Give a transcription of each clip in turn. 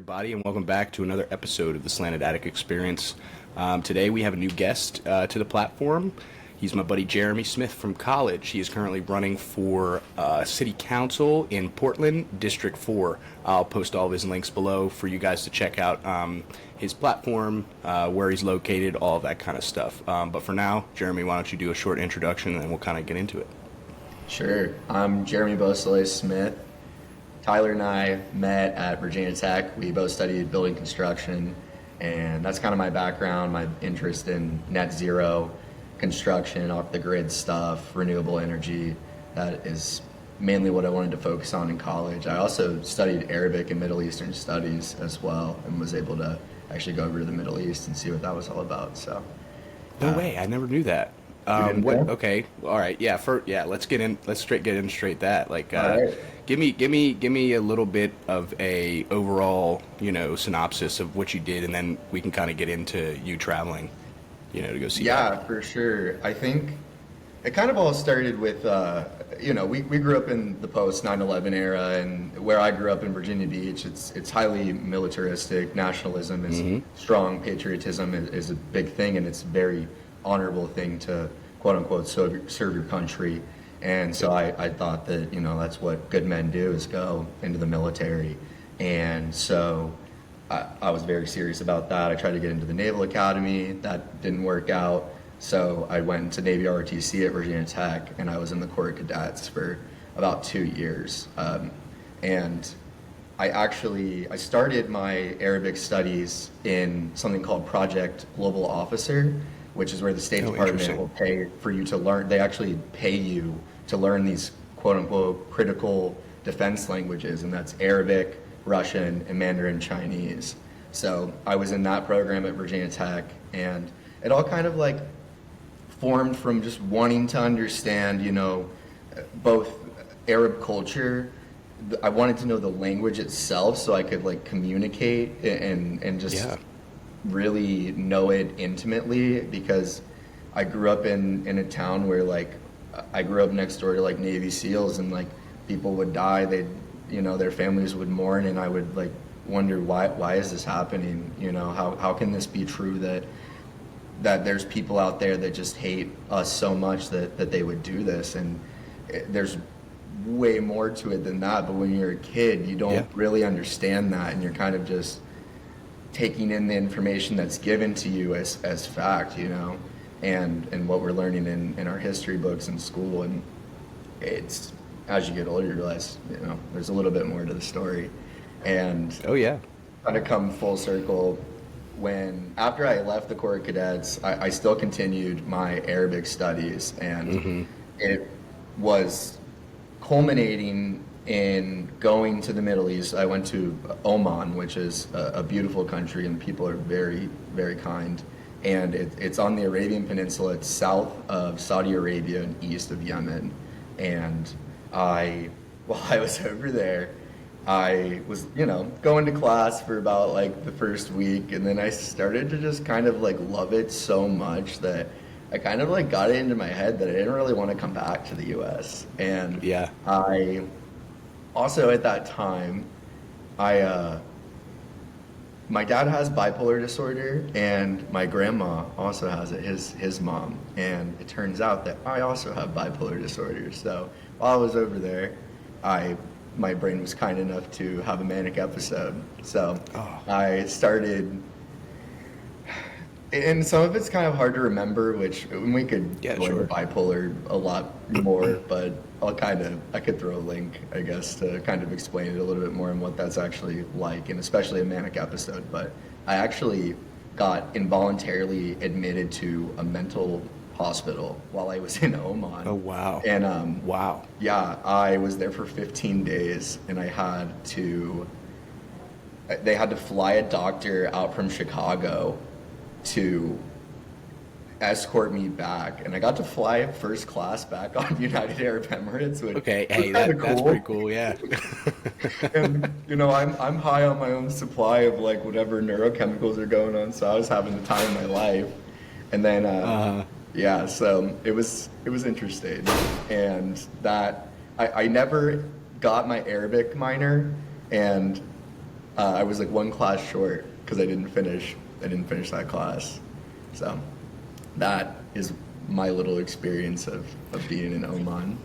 everybody, and welcome back to another episode of the Slanted Attic Experience. Today we have a new guest to the platform. He's my buddy Jeremy Smith from college. He is currently running for City Council in Portland, District 4. I'll post all of his links below for you guys to check out his platform, where he's located, all of that kind of stuff. But for now, Jeremy, why don't you do a short introduction and then we'll kind of get into it. Sure. I'm Jeremy Beausoleil Smith. Tyler and I met at Virginia Tech. We both studied building construction, and that's kind of my background, my interest in net zero construction, off the grid stuff, renewable energy. That is mainly what I wanted to focus on in college. I also studied Arabic and Middle Eastern studies as well, and was able to actually go over to the Middle East and see what that was all about. So, No way, I never knew that. didn't What? know? Okay, all right, yeah. Let's get in. Let's get in straight that. Like, All right. give me a little bit of a overall, synopsis of what you did, and then we can kind of get into you traveling, to go see Yeah, that. for sure. I think it kind of all started with, we grew up in the post 9/11 era, and where I grew up in Virginia Beach, it's highly militaristic. Nationalism is strong. Patriotism is a big thing, and it's a very honorable thing to quote unquote serve your country. And so I thought that, that's what good men do, is go into the military. And so I was very serious about that. I tried to get into the Naval Academy. That didn't work out. So I went to Navy ROTC at Virginia Tech, and I was in the Corps of Cadets for about 2 years. And I started my Arabic studies in something called Project Global Officer, which is where the State Oh, Department interesting. will pay for you to learn. They actually pay you to learn these quote unquote critical defense languages, and that's Arabic, Russian, and Mandarin Chinese. So I was in that program at Virginia Tech, and it all kind of like formed from just wanting to understand, both Arab culture. I wanted to know the language itself so I could like communicate and just Yeah. really know it intimately, because I grew up in a town where like I grew up next door to like Navy SEALs, and like people would die, their families would mourn, and I would like wonder why is this happening? How can this be true that there's people out there that just hate us so much that they would do this? And there's way more to it than that, but when you're a kid you don't Yeah. really understand that, and you're kind of just taking in the information that's given to you as fact, and what we're learning in our history books in school. And it's, as you get older, you realize, there's a little bit more to the story. And Oh yeah. kind of come full circle, after I left the Corps of Cadets, I still continued my Arabic studies, and it was culminating in going to the Middle East. I went to Oman, which is a beautiful country, and people are very, very kind. And it's on the Arabian Peninsula. It's south of Saudi Arabia and east of Yemen. And while I was over there, I was, going to class for about like the first week, and then I started to just kind of like love it so much that I kind of like got it into my head that I didn't really want to come back to the US. And Yeah. I also, at that time, my dad has bipolar disorder, and my grandma also has it, his mom. And it turns out that I also have bipolar disorder. So while I was over there, my brain was kind enough to have a manic episode. So I started, and some of it's kind of hard to remember, which we could Yeah, go sure. into bipolar a lot more, but I could throw a link, I guess, to kind of explain it a little bit more and what that's actually like, and especially a manic episode. But I actually got involuntarily admitted to a mental hospital while I was in Oman. Oh wow. And Wow. yeah, I was there for 15 days, and they had to fly a doctor out from Chicago to escort me back, and I got to fly first class back on United Arab Emirates, which Okay. was Hey, kinda that's pretty cool. Yeah. And I'm high on my own supply of like whatever neurochemicals are going on, so I was having the time of my life. And then yeah, so it was interesting, and that I never got my Arabic minor, and I was like one class short because I didn't finish that class. So that is my little experience of being in Oman.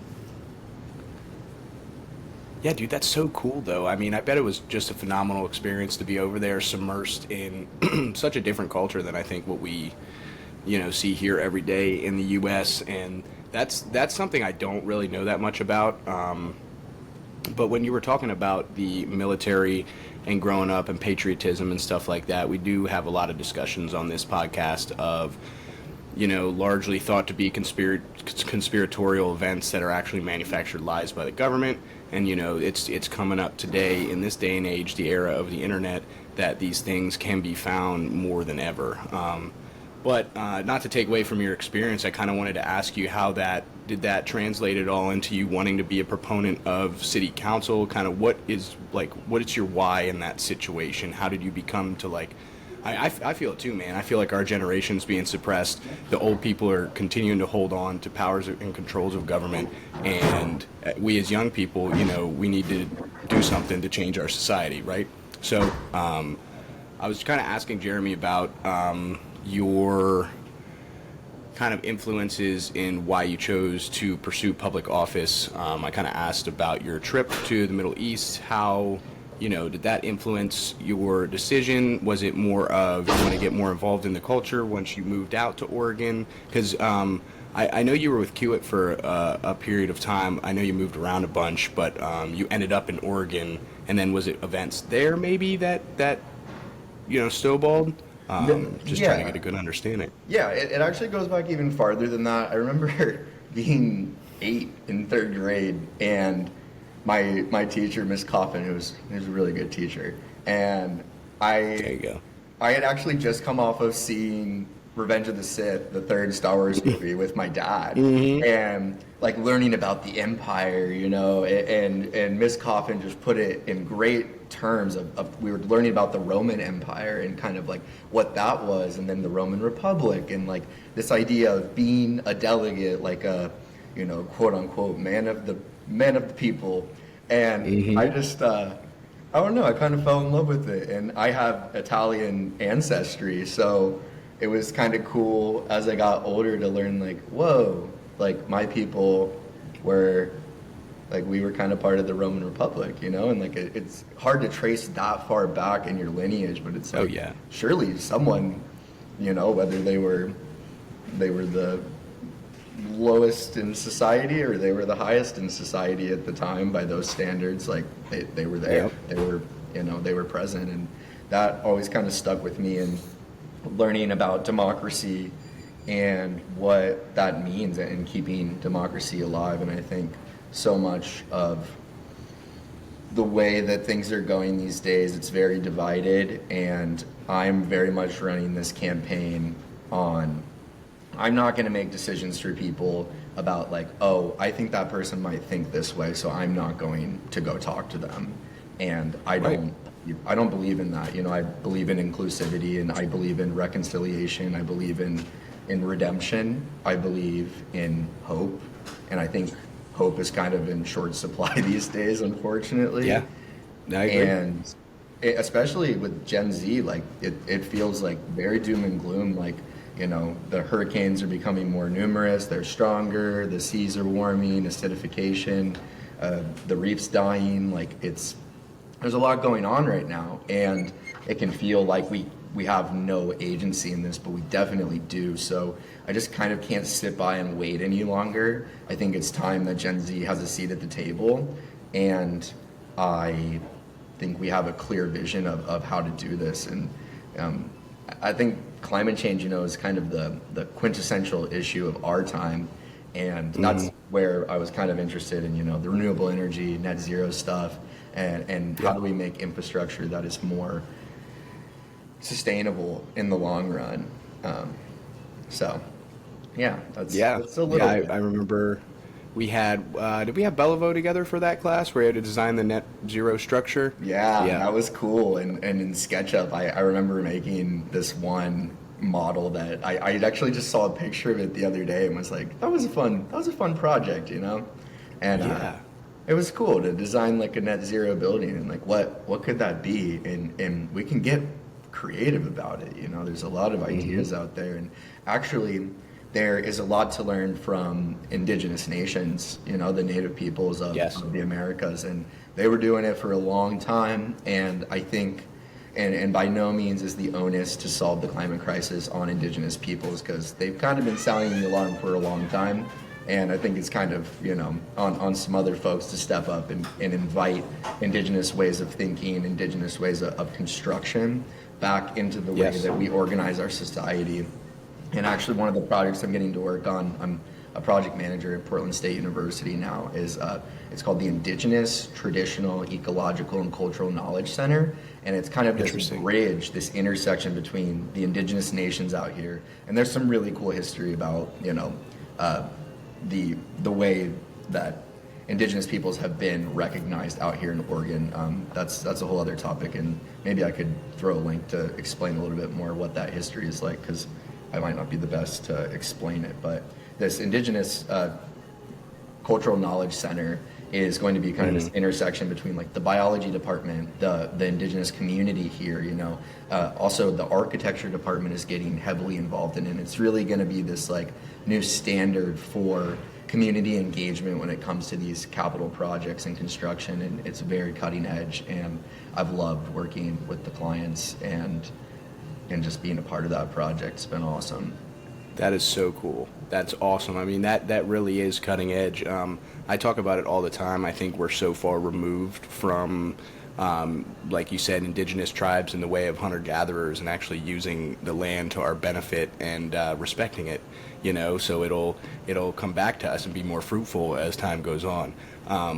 Yeah, dude, that's so cool, though. I mean, I bet it was just a phenomenal experience to be over there, submersed in such a different culture than I think what we, see here every day in the U.S. And that's something I don't really know that much about. But when you were talking about the military and growing up and patriotism and stuff like that, we do have a lot of discussions on this podcast of, largely thought to be conspiratorial events that are actually manufactured lies by the government. And, it's coming up today in this day and age, the era of the internet, that these things can be found more than ever. But not to take away from your experience, I kind of wanted to ask you how did that translate at all into you wanting to be a proponent of city council? Kind of what is your why in that situation? How did you become to I feel it too, man. I feel like our generation's being suppressed. The old people are continuing to hold on to powers and controls of government. And we as young people, we need to do something to change our society, right? So I was kind of asking Jeremy about your kind of influences in why you chose to pursue public office. I kind of asked about your trip to the Middle East, how, did that influence your decision? Was it more of you want to get more involved in the culture once you moved out to Oregon? Because I know you were with Kiewit for a period of time. I know you moved around a bunch, but you ended up in Oregon, and then was it events there maybe that snowballed? Just Yeah. trying to get a good understanding. Yeah, it actually goes back even farther than that. I remember being 8 in 3rd grade, and my teacher, Miss Coffin, who was a really good teacher, and There you go. I had actually just come off of seeing Revenge of the Sith, the 3rd Star Wars movie, with my dad, and learning about the Empire, and Miss Coffin just put it in great terms of we were learning about the Roman Empire and kind of what that was, and then the Roman Republic, and this idea of being a delegate, quote unquote man of the people, and I just I don't know, I kind of fell in love with it, and I have Italian ancestry, so it was kind of cool as I got older to learn whoa, my people were we were kind of part of the Roman Republic, and it's hard to trace that far back in your lineage, but it's Oh, yeah. surely someone, whether they were the lowest in society or they were the highest in society at the time by those standards, they were there. Yep. They were present, and that always kind of stuck with me, and learning about democracy and what that means and keeping democracy alive. And I think so much of the way that things are going these days, it's very divided, and I'm very much running this campaign on I'm not going to make decisions for people about I think that person might think this way, so I'm not going to go talk to them. And I don't believe in that. I believe in inclusivity, and I believe in reconciliation. I believe in redemption. I believe in hope, and I think hope is kind of in short supply these days, unfortunately. Yeah, I agree. And especially with Gen Z, it feels very doom and gloom. The hurricanes are becoming more numerous, they're stronger, the seas are warming, acidification, the reef's dying. There's a lot going on right now, and it can feel like we have no agency in this, but we definitely do. So I just kind of can't sit by and wait any longer. I think it's time that Gen Z has a seat at the table, and I think we have a clear vision of how to do this. And I think climate change, is kind of the quintessential issue of our time, and that's where I was kind of interested in, the renewable energy, net zero stuff, and how do we make infrastructure that is more sustainable in the long run. That's a little bit. I remember we had did we have Bellevue together for that class where you had to design the net zero structure? Yeah, that was cool. And in SketchUp, I remember making this one model that I actually just saw a picture of it the other day and was like, that was a fun project, And it was cool to design like a net zero building, and like what could that be, and we can get creative about it. You know, there's a lot of ideas out there, and actually there is a lot to learn from indigenous nations, you know, the native peoples of, Yes. of the Americas, and they were doing it for a long time. And I think, and by no means is the onus to solve the climate crisis on indigenous peoples, because they've kind of been sounding the alarm for a long time. And I think it's kind of, you know, on some other folks to step up and invite indigenous ways of thinking, indigenous ways of construction back into the way Yes. that we organize our society. And actually, one of the projects I'm getting to work on, I'm a project manager at Portland State University now, is it's called the Indigenous, Traditional, Ecological, and Cultural Knowledge Center. And it's kind of this Interesting. bridge, this intersection between the indigenous nations out here. And there's some really cool history about, you know, the way that indigenous peoples have been recognized out here in Oregon. That's a whole other topic, and maybe I could throw a link to explain a little bit more what that history is like, because I might not be the best to explain it. But this Indigenous Cultural Knowledge Center is going to be kind of this intersection between like the biology department, the indigenous community here, you know, also the architecture department is getting heavily involved in it. And it's really going to be this like new standard for community engagement when it comes to these capital projects and construction, and it's very cutting edge. And I've loved working with the clients and just being a part of that project. It's been awesome. That is so cool. That's awesome. I mean, that really is cutting edge. I talk about it all the time. I think we're so far removed from, like you said, indigenous tribes in the way of hunter-gatherers and actually using the land to our benefit and respecting it. You know, so it'll come back to us and be more fruitful as time goes on.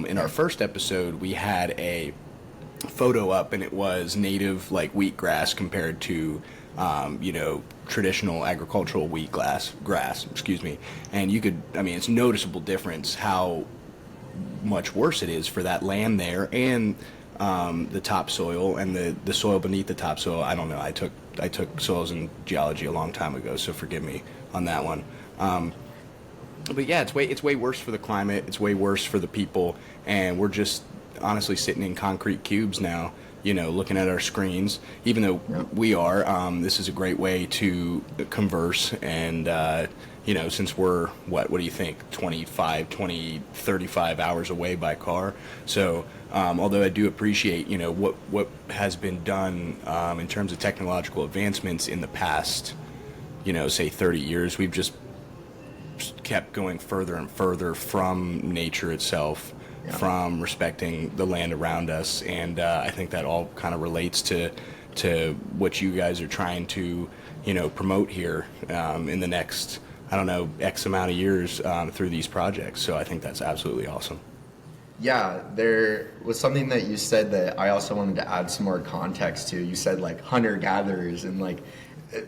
In our first episode, we had a photo up, and it was native like wheatgrass compared to you know, traditional agricultural grass, excuse me. And you could, I mean, it's a noticeable difference how much worse it is for that land there, and the topsoil and the soil beneath the topsoil. I don't know. I took soils and geology a long time ago, so forgive me on that one. But yeah, it's way worse for the climate. It's way worse for the people, and we're just honestly sitting in concrete cubes now, you know, looking at our screens, even though we are. This is a great way to converse, and you know, since we're, what do you think, 35 hours away by car. So although I do appreciate, you know, what has been done in terms of technological advancements in the past, you know, say 30 years, we've just kept going further and further from nature itself, from respecting the land around us. And I think that all kind of relates to what you guys are trying to, you know, promote here in the next, I don't know, X amount of years through these projects. So I think that's absolutely awesome. Yeah, there was something that you said that I also wanted to add some more context to. You said like hunter-gatherers, and like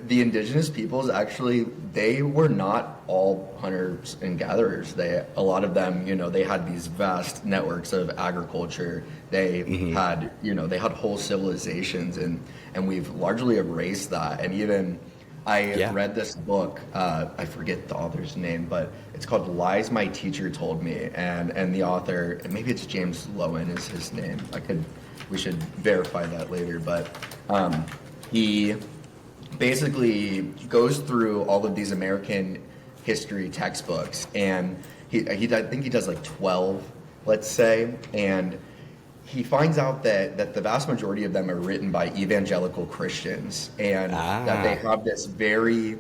the indigenous peoples, actually, they were not all hunters and gatherers. A lot of them, you know, they had these vast networks of agriculture. They had, you know, they had whole civilizations, and we've largely erased that. And even I read this book, I forget the author's name, but it's called Lies My Teacher Told Me. And the author, and maybe it's James Lowen is his name. We should verify that later, but he basically goes through all of these American history textbooks, and I think he does like 12, let's say, and he finds out that the vast majority of them are written by evangelical Christians, and that they have this very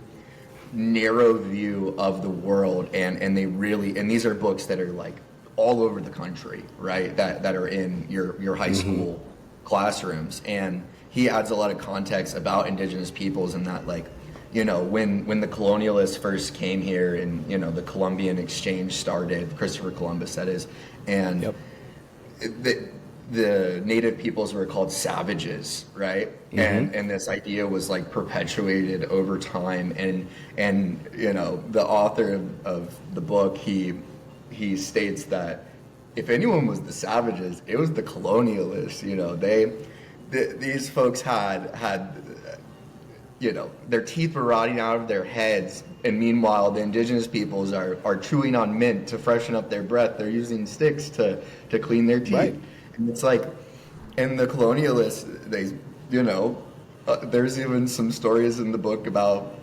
narrow view of the world, and these are books that are like all over the country, right? That are in your high school classrooms. And he adds a lot of context about indigenous peoples, and that, like, you know, when the colonialists first came here, and, you know, the Columbian exchange started, Christopher Columbus, that is, and the native peoples were called savages, right? And this idea was like perpetuated over time, and you know, the author of the book, he states that if anyone was the savages, it was the colonialists. You know, these folks had their teeth were rotting out of their heads, and meanwhile the indigenous peoples are chewing on mint to freshen up their breath. They're using sticks to clean their teeth. Right. And it's like, and the colonialists, they, there's even some stories in the book about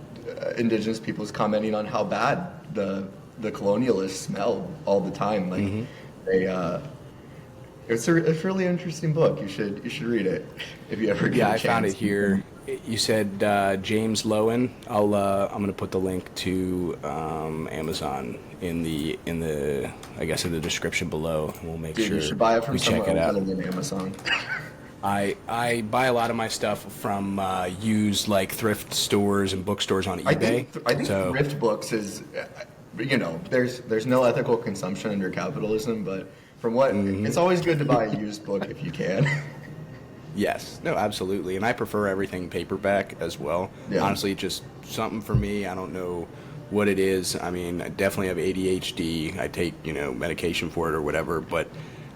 indigenous peoples commenting on how bad the colonialists smelled all the time. Like they it's a really interesting book. You should read it if you ever get a chance. I found it here. You said James Lowen. I'm gonna put the link to Amazon in the I guess in the description below. We'll make sure you should buy it from we check somewhere it else out. other than Amazon. I buy a lot of my stuff from used like thrift stores and bookstores on eBay. I think thrift books is, there's no ethical consumption under capitalism, but from what it's always good to buy a used book if you can. Yes, no, absolutely, and I prefer everything paperback as well. Yeah. Honestly, just something for me. I don't know what it is. I mean, I definitely have ADHD. I take medication for it or whatever, but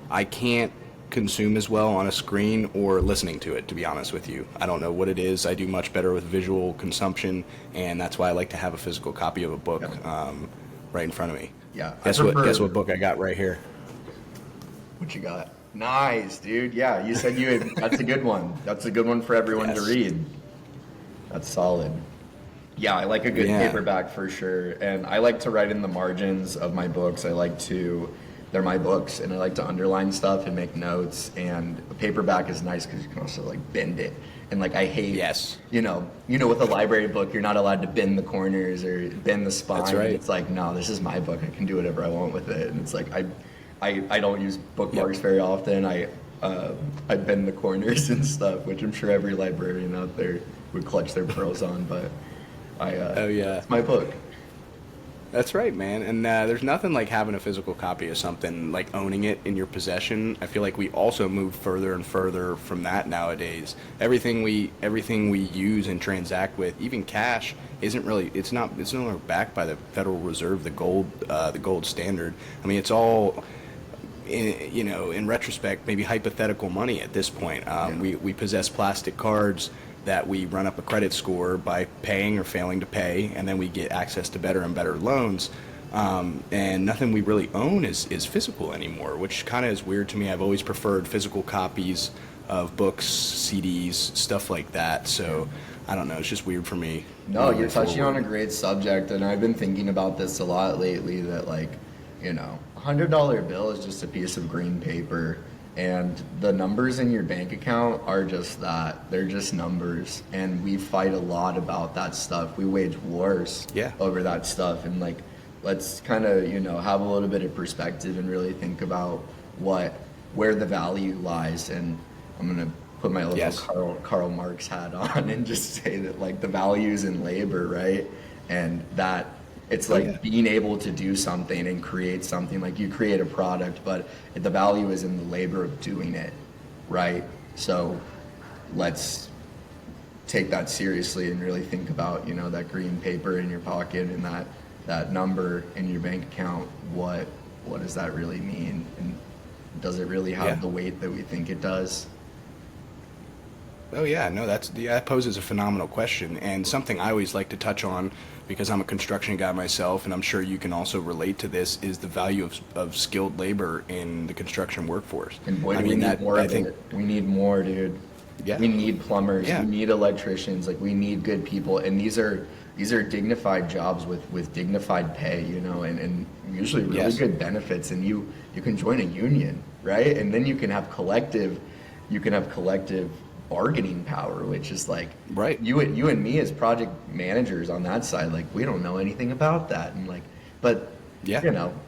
I can't consume as well on a screen or listening to it, to be honest with you. I don't know what it is. I do much better with visual consumption, and that's why I like to have a physical copy of a book right in front of me. Yeah. Guess what book I got right here? What you got? Nice, dude. Yeah, you said that's a good one. That's a good one for everyone to read. That's solid. Yeah, I like a good paperback for sure. And I like to write in the margins of my books. They're my books, and I like to underline stuff and make notes. And a paperback is nice because you can also like bend it. And like I hate, with a library book, you're not allowed to bend the corners or bend the spine. That's right. It's like, no, this is my book. I can do whatever I want with it. And it's like I don't use bookmarks very often. I bend the corners and stuff, which I'm sure every librarian out there would clutch their pearls on. But it's my book. That's right, man. And there's nothing like having a physical copy of something, like owning it in your possession. I feel like we also move further and further from that nowadays. Everything we use and transact with, even cash, isn't really. It's no longer backed by the Federal Reserve, the gold standard. I mean, it's all. In retrospect, maybe hypothetical money at this point. We possess plastic cards that we run up a credit score by paying or failing to pay, and then we get access to better and better loans. And nothing we really own is physical anymore, which kind of is weird to me. I've always preferred physical copies of books, CDs, stuff like that. So I don't know, it's just weird for me. No, you're touching on a great subject, and I've been thinking about this a lot lately, that $100 bill is just a piece of green paper, and the numbers in your bank account are just that. They're just numbers, and we fight a lot about that stuff. We wage wars over that stuff, and let's kind of have a little bit of perspective and really think about where the value lies. And I'm gonna put my little Karl Marx hat on and just say that the value's in labor, right? And that it's being able to do something and create something. Like you create a product, but the value is in the labor of doing it, right? So let's take that seriously and really think about, that green paper in your pocket and that number in your bank account. What does that really mean? And does it really have the weight that we think it does? Oh yeah, no, that poses a phenomenal question, and something I always like to touch on, because I'm a construction guy myself, and I'm sure you can also relate to this, is the value of skilled labor in the construction workforce. And boy, we need more of it. We need more, dude. Yeah. We need plumbers. Yeah. We need electricians. We need good people, and these are dignified jobs with dignified pay, and usually really good benefits. And you can join a union, right? And then you can have collective bargaining power, which is right. You and me as project managers on that side, we don't know anything about that, and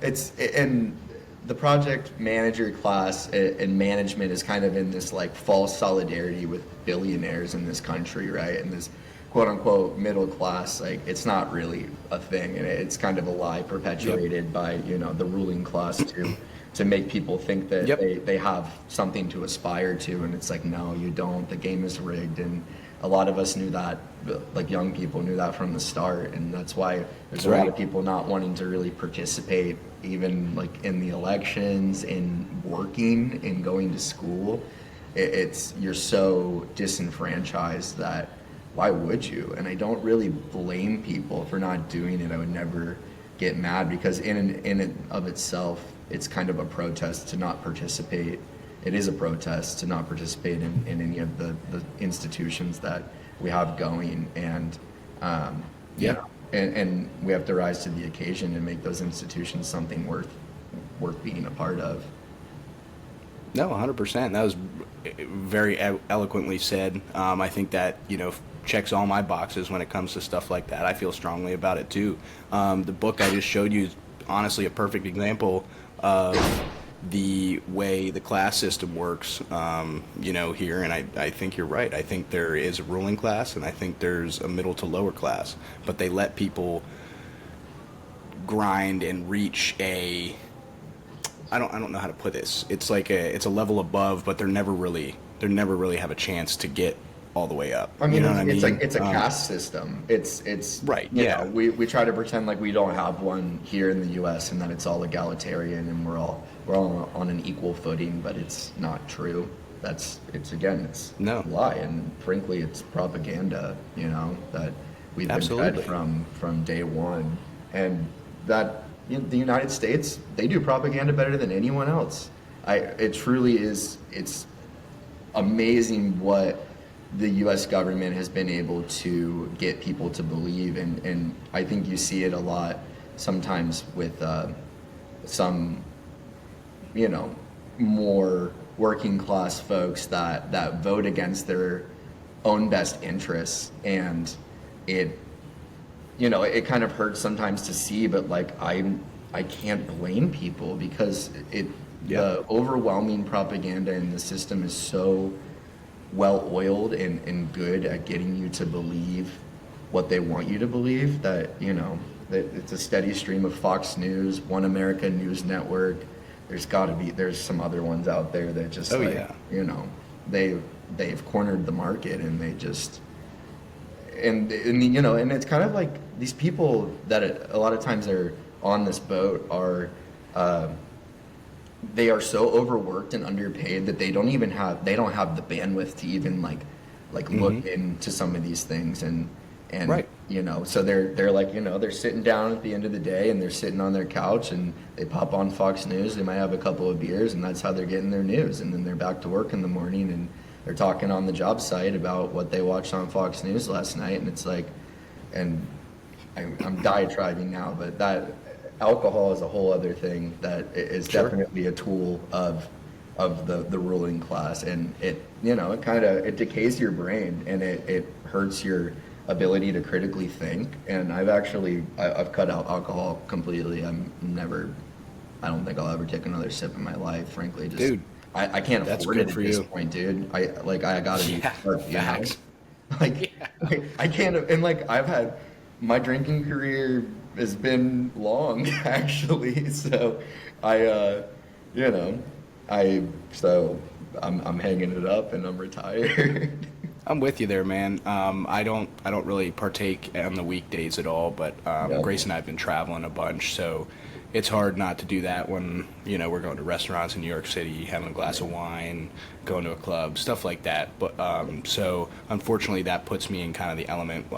it's and the project manager class and management is kind of in this false solidarity with billionaires in this country, right? And this quote unquote middle class, it's not really a thing, and it's kind of a lie perpetuated by the ruling class to make people think that they have something to aspire to. And it's no, you don't. The game is rigged. And a lot of us knew that, young people knew that from the start. And that's why there's a lot of people not wanting to really participate, even in the elections, in working, in going to school. You're so disenfranchised that why would you? And I don't really blame people for not doing it. I would never get mad, because in and of itself, it's kind of a protest to not participate. It is a protest to not participate in any of the institutions that we have going, and you know, and we have to rise to the occasion and make those institutions something worth being a part of. No, 100%. That was very eloquently said. I think that, checks all my boxes when it comes to stuff like that. I feel strongly about it too. The book I just showed you is honestly a perfect example of the way the class system works, here. And I think you're right. I think there is a ruling class, and I think there's a middle to lower class. But they let people grind and reach I don't know how to put this. It's like it's a level above, but they're never really have a chance to get all the way up. I mean, you know what I mean? like it's a caste system. It's right. You Yeah. know, we try to pretend like we don't have one here in the U.S. and that it's all egalitarian and we're all on an equal footing, but it's not true. It's No. a lie, and frankly, it's propaganda. That we've been Absolutely. fed from day one, and that the United States, they do propaganda better than anyone else. It truly is. It's amazing what the U.S. government has been able to get people to believe, and I think you see it a lot sometimes with some, more working class folks that vote against their own best interests, and it kind of hurts sometimes to see, but like I can't blame people, because the overwhelming propaganda in the system is so well-oiled and good at getting you to believe what they want you to believe, that that it's a steady stream of Fox News, One America News Network. There's some other ones out there that just they've cornered the market, and they just and it's kind of like these people that a lot of times are on this boat are they are so overworked and underpaid that they don't have the bandwidth to even like look into some of these things, and right. So they're like, they're sitting down at the end of the day, and they're sitting on their couch, and they pop on Fox News. They might have a couple of beers, and that's how they're getting their news, and then they're back to work in the morning, and they're talking on the job site about what they watched on Fox News last night. And it's like, and I'm diatribing now, but that alcohol is a whole other thing that is definitely a tool of the ruling class, and it it decays your brain, and it hurts your ability to critically think. And I've cut out alcohol completely. I don't think I'll ever take another sip in my life, frankly. Just Dude, I can't afford it at this point, dude. I gotta be sharp, facts. I can't, and I've had, my drinking career has been long, actually. So I'm hanging it up, and I'm retired. I'm with you there, man. I don't really partake on the weekdays at all, but Grace and I have been traveling a bunch, so it's hard not to do that when we're going to restaurants in New York City, having a glass of wine, going to a club, stuff like that. But so unfortunately, that puts me in kind of the element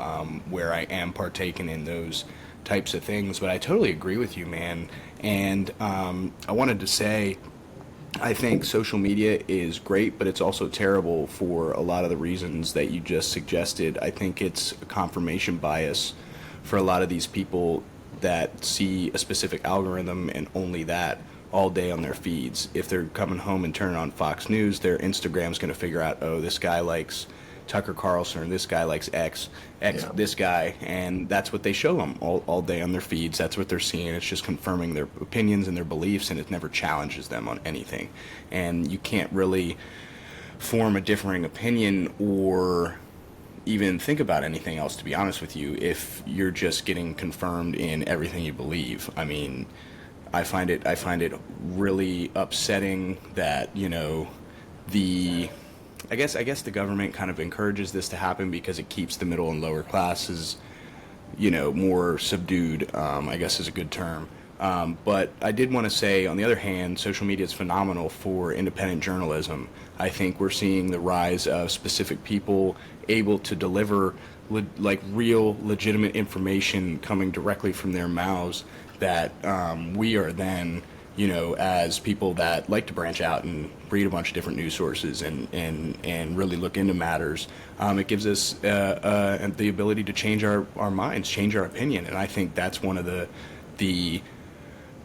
where I am partaking in those types of things. But I totally agree with you, man. And I wanted to say, I think social media is great, but it's also terrible for a lot of the reasons that you just suggested. I think it's a confirmation bias for a lot of these people that see a specific algorithm and only that all day on their feeds. If they're coming home and turning on Fox News, their Instagram's going to figure out, oh, this guy likes Tucker Carlson, or this guy likes X, this guy, and that's what they show them all day on their feeds. That's what they're seeing. It's just confirming their opinions and their beliefs, and it never challenges them on anything. And you can't really form a differing opinion or even think about anything else, to be honest with you, if you're just getting confirmed in everything you believe. I mean, I find it really upsetting that I guess the government kind of encourages this to happen because it keeps the middle and lower classes, more subdued, I guess is a good term. But I did want to say, on the other hand, social media is phenomenal for independent journalism. I think we're seeing the rise of specific people able to deliver like real, legitimate information coming directly from their mouths that we are then, as people that like to branch out and read a bunch of different news sources and really look into matters, it gives us the ability to change our minds, change our opinion. And I think that's one of the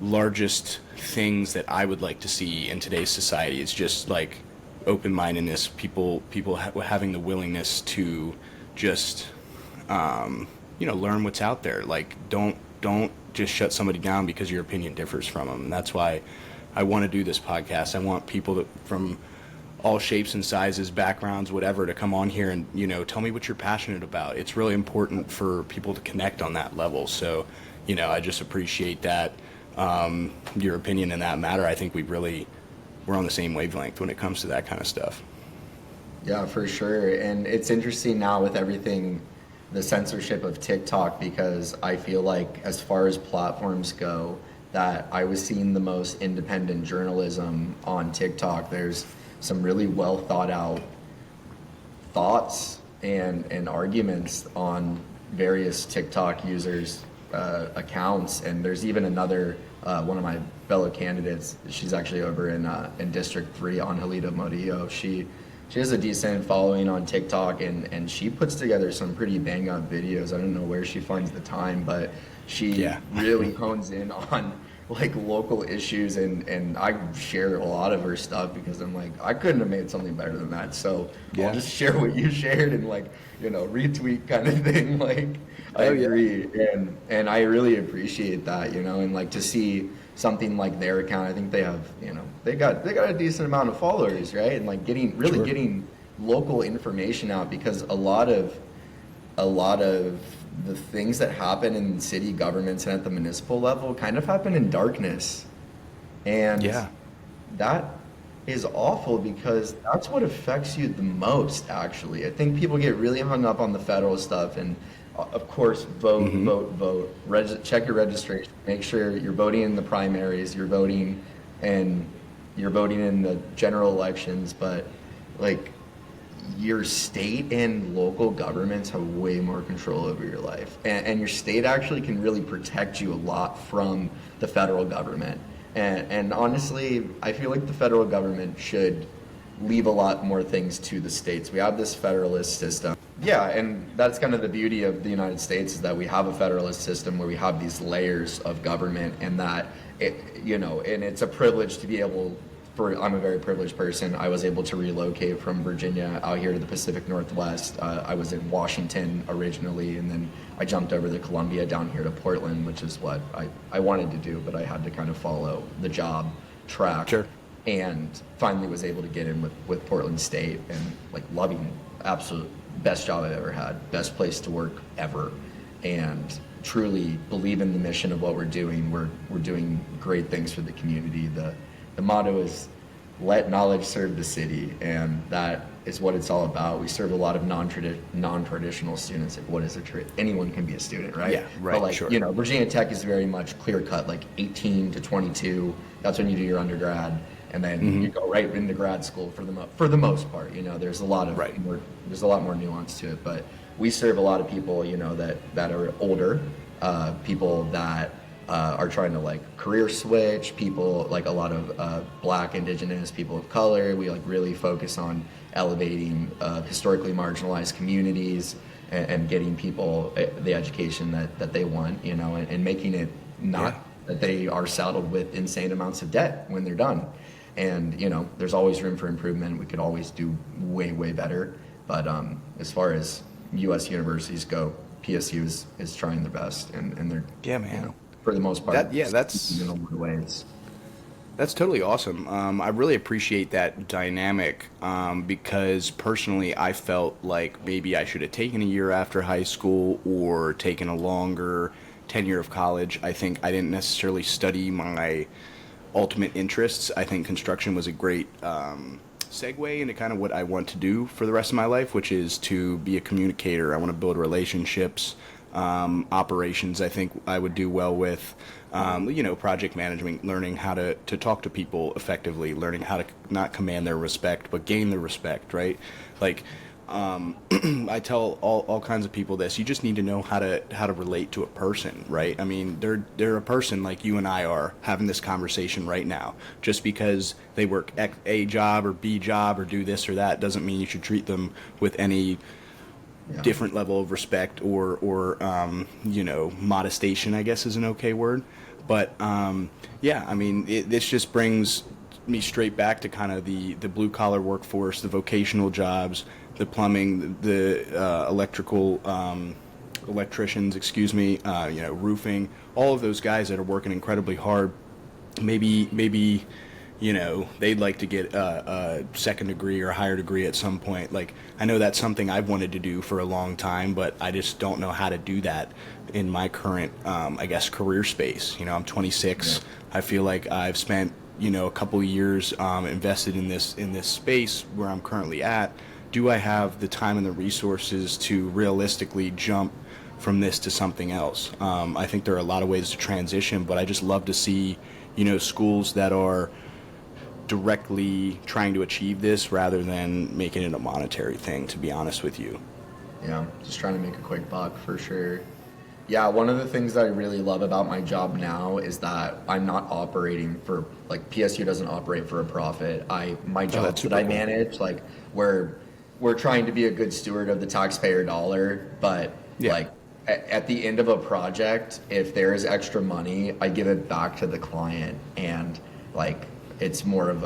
largest things that I would like to see in today's society is just like open-mindedness, people having the willingness to just learn what's out there. Like don't just shut somebody down because your opinion differs from them. And that's why I want to do this podcast. I want people from all shapes and sizes, backgrounds, whatever, to come on here and tell me what you're passionate about. It's really important for people to connect on that level. So I just appreciate that. Your opinion in that matter. I think we're on the same wavelength when it comes to that kind of stuff. Yeah, for sure. And it's interesting now with everything, the censorship of TikTok, because I feel like as far as platforms go, that I was seeing the most independent journalism on TikTok. There's some really well thought out thoughts and arguments on various TikTok users' accounts. And there's even another one of my fellow candidates. She's actually over in District 3, Angelita Murillo. She has a decent following on TikTok, and she puts together some pretty bang up videos. I don't know where she finds the time, but she really hones in on like local issues, and I share a lot of her stuff because I'm like, I couldn't have made something better than that. So I'll just share what you shared and retweet kind of thing. Like I agree, and I really appreciate that, and like to see something like their account. I think they have, they got a decent amount of followers, right? And like getting local information out, because a lot of the things that happen in city governments and at the municipal level kind of happen in darkness. And that is awful, because that's what affects you the most, actually. I think people get really hung up on the federal stuff, and of course, vote. Check your registration. Make sure you're voting in the primaries. You're voting in the general elections. But like, your state and local governments have way more control over your life, and your state actually can really protect you a lot from the federal government. And honestly, I feel like the federal government should leave a lot more things to the states. We have this federalist system. Yeah, and that's kind of the beauty of the United States, is that we have a federalist system where we have these layers of government, and that and it's a privilege to be able. I'm a very privileged person. I was able to relocate from Virginia out here to the Pacific Northwest. I was in Washington originally, and then I jumped over the Columbia down here to Portland, which is what I wanted to do, but I had to kind of follow the job track. Sure. And finally was able to get in with Portland State, and like loving, absolute best job I've ever had, best place to work ever, and truly believe in the mission of what we're doing. We're doing great things for the community. The motto is let knowledge serve the city, and that is what it's all about. We serve a lot of non-traditional students. Like, what is a anyone can be a student, right? Yeah, right. But like, sure. Virginia Tech is very much clear cut, like 18 to 22. That's when you do your undergrad, and then you go right into grad school for the most part. There's a lot of there's a lot more nuance to it, but we serve a lot of people, that are older, people that are trying to like career switch, people like a lot of Black, Indigenous, people of color. We like really focus on elevating historically marginalized communities and getting people the education that they want, and making it not that they are saddled with insane amounts of debt when they're done. And there's always room for improvement. We could always do way, way better. But as far as U.S. universities go, PSU is trying their best, and they're for the most part. That's in a lot of ways. That's totally awesome. I really appreciate that dynamic, because personally I felt like maybe I should have taken a year after high school or taken a longer tenure of college. I think I didn't necessarily study my ultimate interests. I think construction was a great segue into kind of what I want to do for the rest of my life, which is to be a communicator. I want to build relationships. Operations, I think I would do well with. Project management, learning how to talk to people effectively, learning how to not command their respect, but gain their respect, right? Like, I tell all kinds of people this. You just need to know how to relate to a person, right? I mean, they're a person like you and I are having this conversation right now. Just because they work A job or B job or do this or that doesn't mean you should treat them with any different level of respect or modestation, I guess is an okay word. But I mean, this just brings me straight back to kind of the blue collar workforce, the vocational jobs, the plumbing, the electricians, excuse me, roofing, all of those guys that are working incredibly hard. Maybe they'd like to get a second degree or a higher degree at some point. Like, I know that's something I've wanted to do for a long time, but I just don't know how to do that in my current, career space. I'm 26. Yeah. I feel like I've spent, a couple of years invested in this space where I'm currently at. Do I have the time and the resources to realistically jump from this to something else? I think there are a lot of ways to transition, but I just love to see, schools that are directly trying to achieve this rather than making it a monetary thing, to be honest with you. Yeah, just trying to make a quick buck for sure. Yeah, one of the things that I really love about my job now is that I'm not operating for, like, PSU doesn't operate for a profit. My jobs that I manage, like, we're trying to be a good steward of the taxpayer dollar, but like at the end of a project, if there is extra money, I give it back to the client, and like it's more of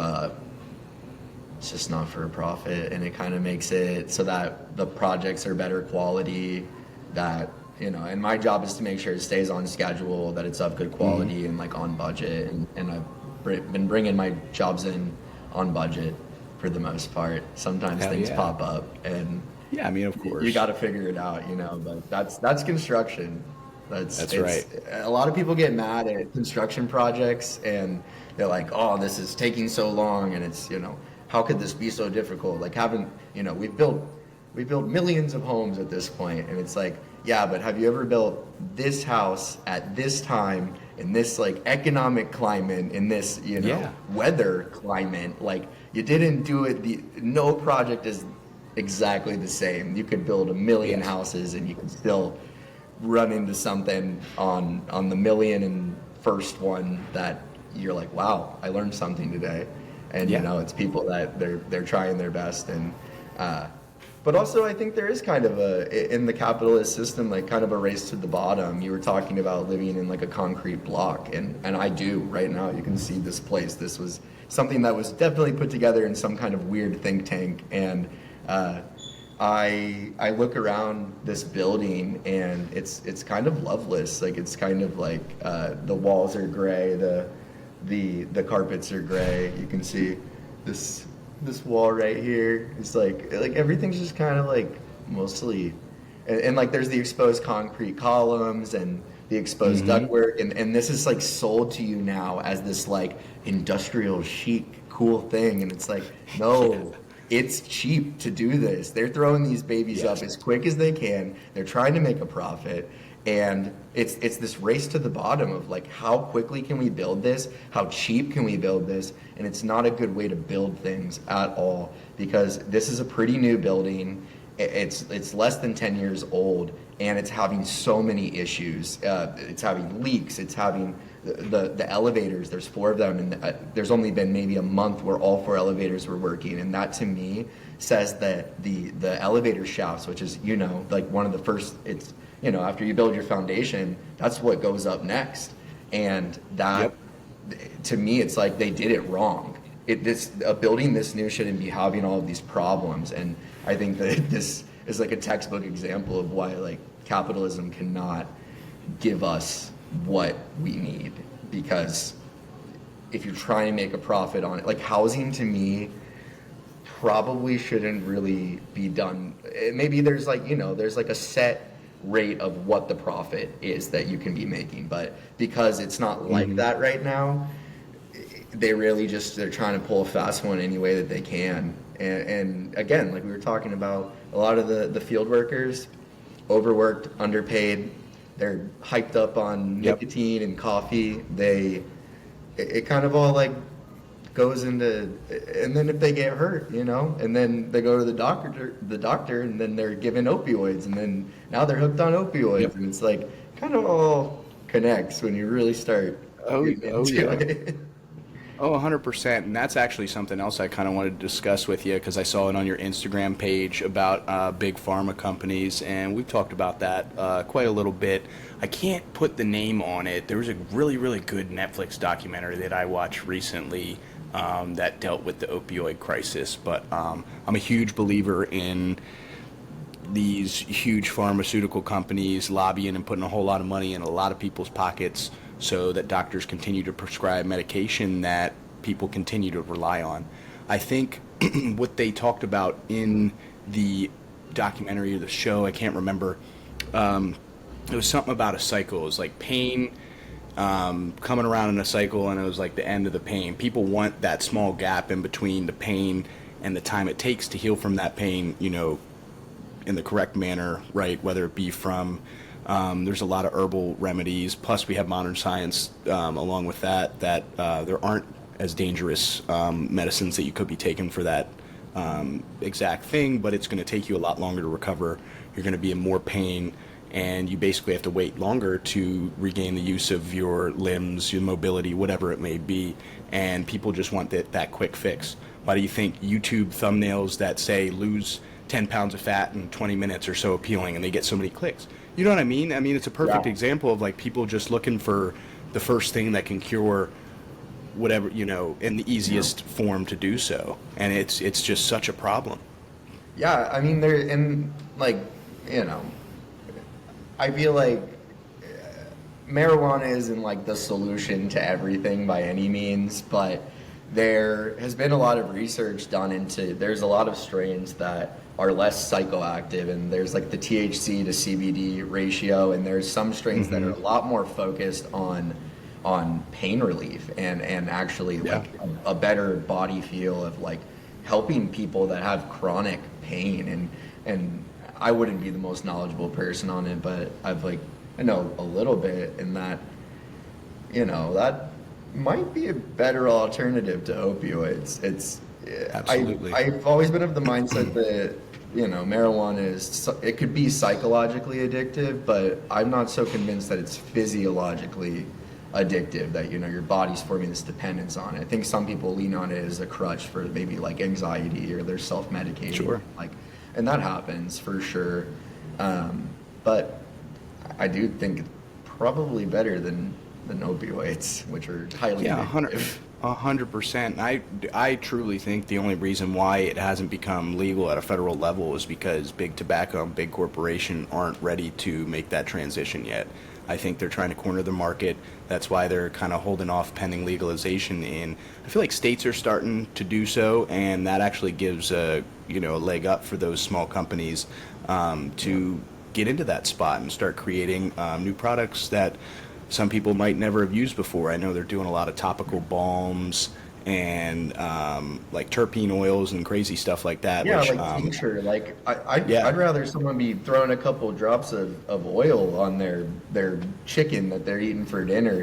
it's just not for a profit, and it kind of makes it so that the projects are better quality, that and my job is to make sure it stays on schedule, that it's of good quality and like on budget, and I've been bringing my jobs in on budget for the most part. Sometimes things pop up, and I mean, of course, you got to figure it out, but that's construction. That's right. A lot of people get mad at construction projects, and they're like, oh, this is taking so long, and it's, how could this be so difficult? Like, we've built millions of homes at this point, and it's like, yeah, but have you ever built this house at this time in this like economic climate, in this weather climate? Like, you didn't do it. No project is exactly the same. You could build a million houses, and you can still run into something on the million and first one that you're like, wow, I learned something today. And it's people that they're trying their best, and but also I think there is kind of in the capitalist system, like kind of a race to the bottom. You were talking about living in like a concrete block, and I do right now. You can see this place. This was something that was definitely put together in some kind of weird think tank, and I look around this building, and it's kind of loveless. Like, it's kind of like the walls are gray, the carpets are gray. You can see this wall right here. It's like everything's just kind of like mostly, and like there's the exposed concrete columns and the exposed ductwork, and this is like sold to you now as this like industrial chic cool thing, and it's like, no. It's cheap to do this. They're throwing these babies up as quick as they can. They're trying to make a profit, and it's this race to the bottom of like, how quickly can we build this? How cheap can we build this? And it's not a good way to build things at all, because this is a pretty new building. It's less than 10 years old, and it's having so many issues. It's having leaks. It's having the elevators. There's 4 of them, and there's only been maybe a month where all 4 elevators were working, and that to me says that the elevator shafts, which is like one of the first, it's after you build your foundation, that's what goes up next, and that to me it's like they did it wrong. A building this new shouldn't be having all of these problems, and I think that this is like a textbook example of why like capitalism cannot give us what we need, because if you're trying to make a profit on it, like housing to me probably shouldn't really be done. Maybe there's like there's like a set rate of what the profit is that you can be making, but because it's not like that right now, they're trying to pull a fast one any way that they can. And again, like we were talking about, a lot of the field workers, overworked, underpaid, they're hyped up on Yep. nicotine and coffee. It kind of all like goes into, and then if they get hurt, and then they go to the doctor, and then they're given opioids, and then now they're hooked on opioids, Yep. and it's like kind of all connects when you really start Oh, getting oh into yeah. it. Oh, 100%. And that's actually something else I kind of wanted to discuss with you because I saw it on your Instagram page about big pharma companies, and we've talked about that quite a little bit. I can't put the name on it. There was a really, really good Netflix documentary that I watched recently that dealt with the opioid crisis, but I'm a huge believer in these huge pharmaceutical companies lobbying and putting a whole lot of money in a lot of people's pockets so that doctors continue to prescribe medication that people continue to rely on. I think what they talked about in the documentary or the show, I can't remember, it was something about a cycle. It was like pain coming around in a cycle, and it was like the end of the pain. People want that small gap in between the pain and the time it takes to heal from that pain, in the correct manner, right? Whether it be from, there's a lot of herbal remedies, plus we have modern science along with that there aren't as dangerous medicines that you could be taking for that exact thing, but it's going to take you a lot longer to recover. You're going to be in more pain, and you basically have to wait longer to regain the use of your limbs, your mobility, whatever it may be, and people just want that quick fix. Why do you think YouTube thumbnails that say lose 10 pounds of fat in 20 minutes are so appealing and they get so many clicks? You know what I mean? I mean, it's a perfect example of like people just looking for the first thing that can cure whatever, in the easiest form to do so. And it's just such a problem. Yeah, I mean, there and like, I feel like marijuana isn't like the solution to everything by any means, but there has been a lot of research done into, there's a lot of strains that are less psychoactive, and there's like the THC to CBD ratio, and there's some strains that are a lot more focused on pain relief and actually like a better body feel of like helping people that have chronic pain. And I wouldn't be the most knowledgeable person on it, but I know a little bit, and that that might be a better alternative to opioids. Absolutely. I've always been of the mindset that marijuana it could be psychologically addictive, but I'm not so convinced that it's physiologically addictive, that your body's forming this dependence on it. I think some people lean on it as a crutch for maybe like anxiety, or they're self-medicating. Sure. And that happens for sure. But I do think it's probably better than opioids, which are highly addictive. 100%. I truly think the only reason why it hasn't become legal at a federal level is because big tobacco and big corporation aren't ready to make that transition yet. I think they're trying to corner the market. That's why they're kind of holding off pending legalization. And I feel like states are starting to do so, and that actually gives a leg up for those small companies to get into that spot and start creating new products that some people might never have used before. I know they're doing a lot of topical balms and like terpene oils and crazy stuff like that. Yeah, which, like tincture. Like I'd rather someone be throwing a couple drops of oil on their chicken that they're eating for dinner,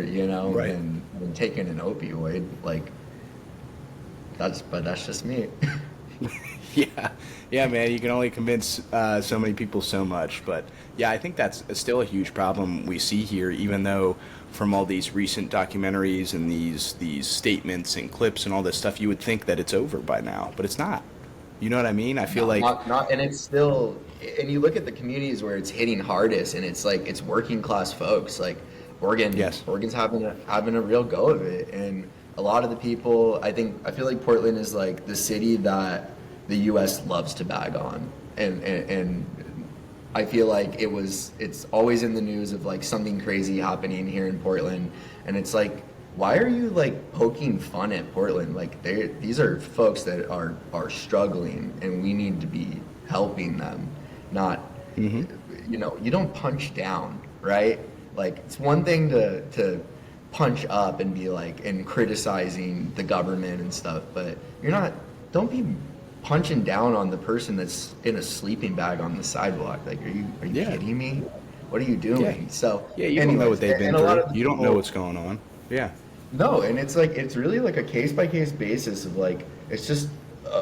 Right. than taking an opioid. Like that's just me. Yeah, man. You can only convince so many people so much, but yeah, I think that's still a huge problem we see here. Even though from all these recent documentaries and these statements and clips and all this stuff, you would think that it's over by now, but it's not. You know what I mean? I feel like Not, and it's still. And you look at the communities where it's hitting hardest, and it's like it's working class folks. Like Oregon, Yes. Oregon's having a real go of it, and a lot of the people. I feel like Portland is like the city that the U.S. loves to bag on, and I feel like it's always in the news of like something crazy happening here in Portland, and it's like, why are you like poking fun at Portland? Like these are folks that are struggling, and we need to be helping them, not you don't punch down, right? Like it's one thing to punch up and be like and criticizing the government and stuff, but don't be punching down on the person that's in a sleeping bag on the sidewalk. Like, are you kidding me? What are you doing? Yeah. So, Yeah, you don't know anyways, what they've been and a lot through. of the You don't know people, what's going on. Yeah. no, and it's like it's really like a case by case basis of like it's just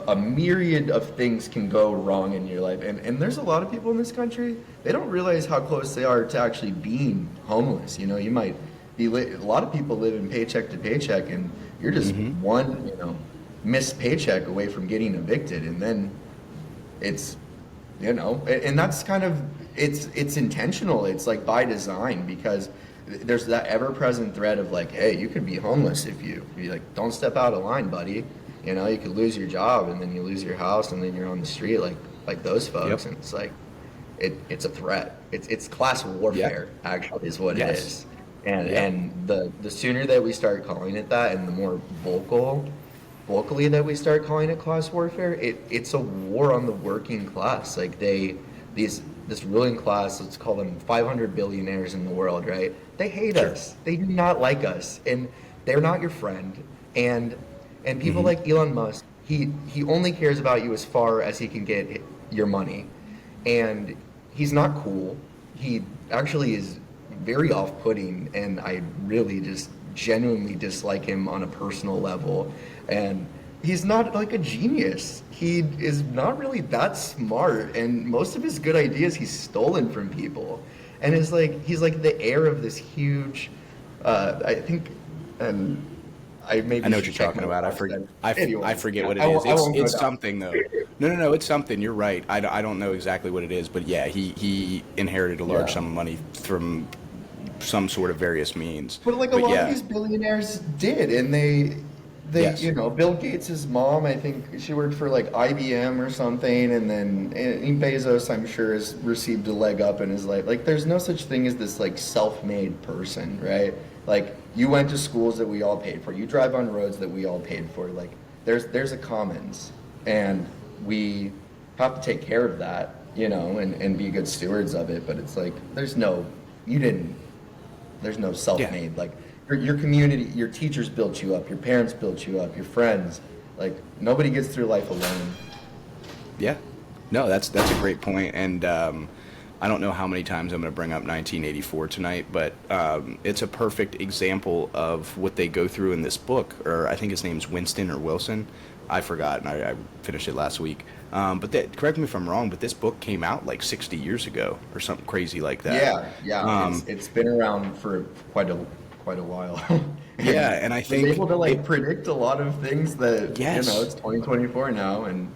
a myriad of things can go wrong in your life, and there's a lot of people in this country, they don't realize how close they are to actually being homeless. You know, you might be a lot of people live in paycheck to paycheck, and you're just one missed paycheck away from getting evicted, and then it's and that's kind of it's intentional. It's like by design, because there's that ever-present threat of like, hey, you could be homeless if you like don't step out of line, buddy. You could lose your job, and then you lose your house, and then you're on the street like those folks. Yep. And it's like it's a threat. It's class warfare, actually, is what it Yes. is. And Yep. and the sooner that we start calling it that, and the more vocally that we start calling it class warfare, it's a war on the working class. Like this ruling class, let's call them 500 billionaires in the world, right? They hate Sure. us. They do not like us, and they're not your friend. And people like Elon Musk, he only cares about you as far as he can get your money, and he's not cool. He actually is very off-putting, and I really just genuinely dislike him on a personal level. And he's not like a genius. He is not really that smart, and most of his good ideas he's stolen from people. And he's like the heir of this huge, I think, and I maybe I know what should you're check talking my about. I facts forget. then. I Anyway, forget what it I is. won't- I won't go It's down. something though. No. It's something. You're right. I don't know exactly what it is, but yeah, he inherited a large Yeah. sum of money from some sort of various means. But like a lot yeah. of these billionaires did, and they Yes. Bill Gates' mom, I think she worked for like IBM or something, and then Bezos, I'm sure, has received a leg up in his life. Like, there's no such thing as this like self-made person, right? Like, you went to schools that we all paid for. You drive on roads that we all paid for. Like, there's a commons, and we have to take care of that, and be good stewards of it. But it's like there's no self-made. Like your community, your teachers built you up, your parents built you up, your friends. Like, nobody gets through life alone. Yeah. No, that's a great point, and I don't know how many times I'm going to bring up 1984 tonight, but it's a perfect example of what they go through in this book, or I think his name's Winston or Wilson. I forgot, and I finished it last week. But correct me if I'm wrong, but this book came out like 60 years ago or something crazy like that. Yeah. It's been around for quite a while. Yeah, and I think was able to like predict a lot of things that Yes. it's 2024 now, and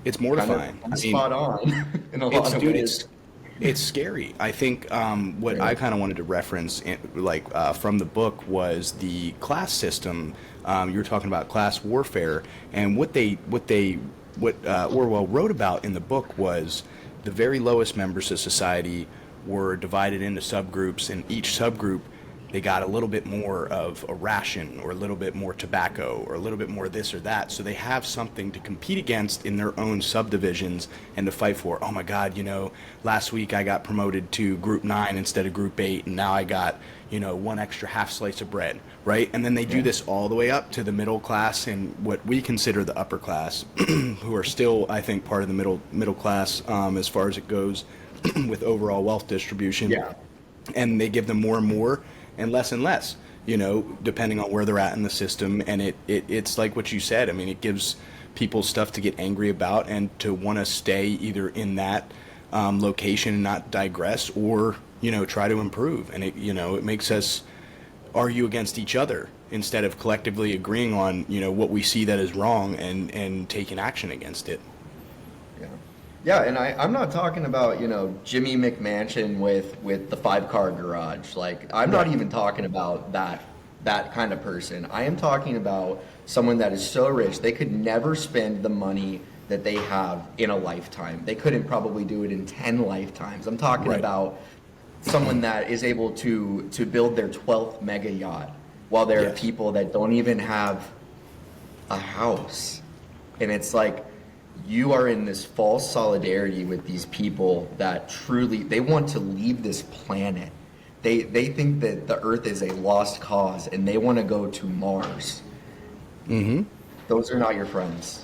it's kind mortifying. of spot on in a lot of ways. It's scary. I think what I kind of wanted to reference, from the book, was the class system. You were talking about class warfare, and what Orwell wrote about in the book was the very lowest members of society were divided into subgroups, and each subgroup they got a little bit more of a ration, or a little bit more tobacco, or a little bit more this or that, so they have something to compete against in their own subdivisions and to fight for. Oh my God, last week I got promoted to group 9 instead of group 8, and now I got one extra half slice of bread, right? And then they do this all the way up to the middle class and what we consider the upper class, who are still, I think, part of the middle class as far as it goes with overall wealth distribution. Yeah. And they give them more and more and less, depending on where they're at in the system. And it's like what you said. I mean, it gives people stuff to get angry about and to want to stay either in that location and not digress, or try to improve. And it makes us argue against each other instead of collectively agreeing on what we see that is wrong and taking action against it. Yeah, and I'm not talking about, Jimmy McMansion with the 5-car garage. Like, I'm not even talking about that kind of person. I am talking about someone that is so rich they could never spend the money that they have in a lifetime. They couldn't probably do it in 10 lifetimes. I'm talking about someone that is able to build their 12th mega yacht, while there are people that don't even have a house. And it's like, you are in this false solidarity with these people that truly, they want to leave this planet. They think that the Earth is a lost cause, and they want to go to Mars. Mm-hmm. Those are not your friends.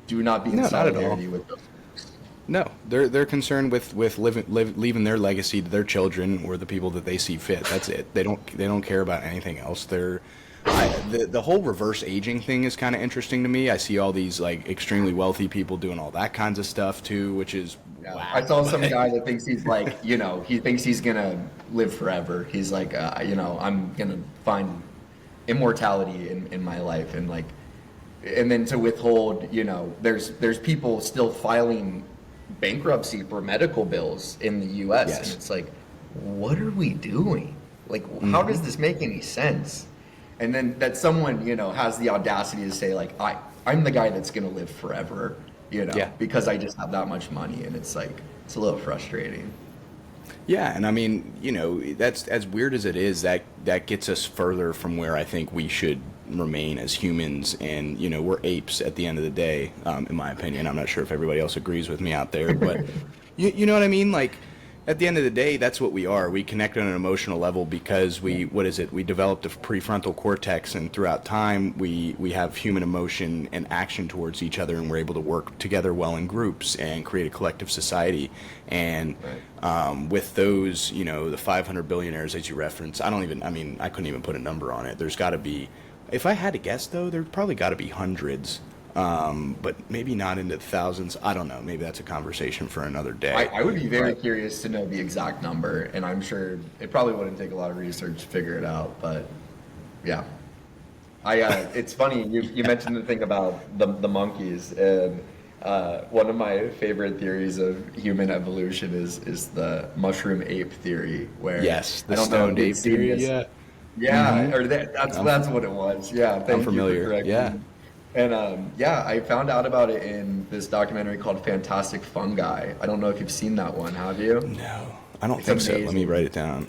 Do not be in No, not at all. solidarity with those folks. No, they're concerned with leaving their legacy to their children or the people that they see fit. That's it. They don't care about anything else. The whole reverse aging thing is kind of interesting to me. I see all these like extremely wealthy people doing all that kinds of stuff too, which is Yeah. wow. I saw some guy that thinks he's like, he thinks he's gonna live forever. He's like, I'm gonna find immortality in my life, and like, and then to withhold, there's people still filing bankruptcy for medical bills in the U.S. Yes. And it's like, what are we doing? Like, how does this make any sense? And then that someone, has the audacity to say like, I'm the guy that's gonna live forever, Yeah. because I just have that much money, and it's like, it's a little frustrating. Yeah, and I mean, that's as weird as it is. That gets us further from where I think we should remain as humans, and we're apes at the end of the day, in my opinion. I'm not sure if everybody else agrees with me out there, but you know what I mean. Like at the end of the day, that's what we are. We connect on an emotional level because we developed a prefrontal cortex, and throughout time we have human emotion and action towards each other, and we're able to work together well in groups and create a collective society. And with those, the 500 billionaires as you reference, I couldn't even put a number on it. There's got to be, if I had to guess though, there's probably got to be hundreds. But maybe not into thousands. I don't know. Maybe that's a conversation for another day. I would be very curious to know the exact number, and I'm sure it probably wouldn't take a lot of research to figure it out. But yeah, it's funny you mentioned the thing about the monkeys, and one of my favorite theories of human evolution is the mushroom ape theory, where Yes, the I don't know stoned if ape you've seen theory. this. Yeah, Yeah, or that's what it was. Yeah, thank I'm you for familiar. correcting Yeah. me. And I found out about it in this documentary called Fantastic Fungi. I don't know if you've seen that one, have you? No, I don't It's think so. Let me amazing. write it down.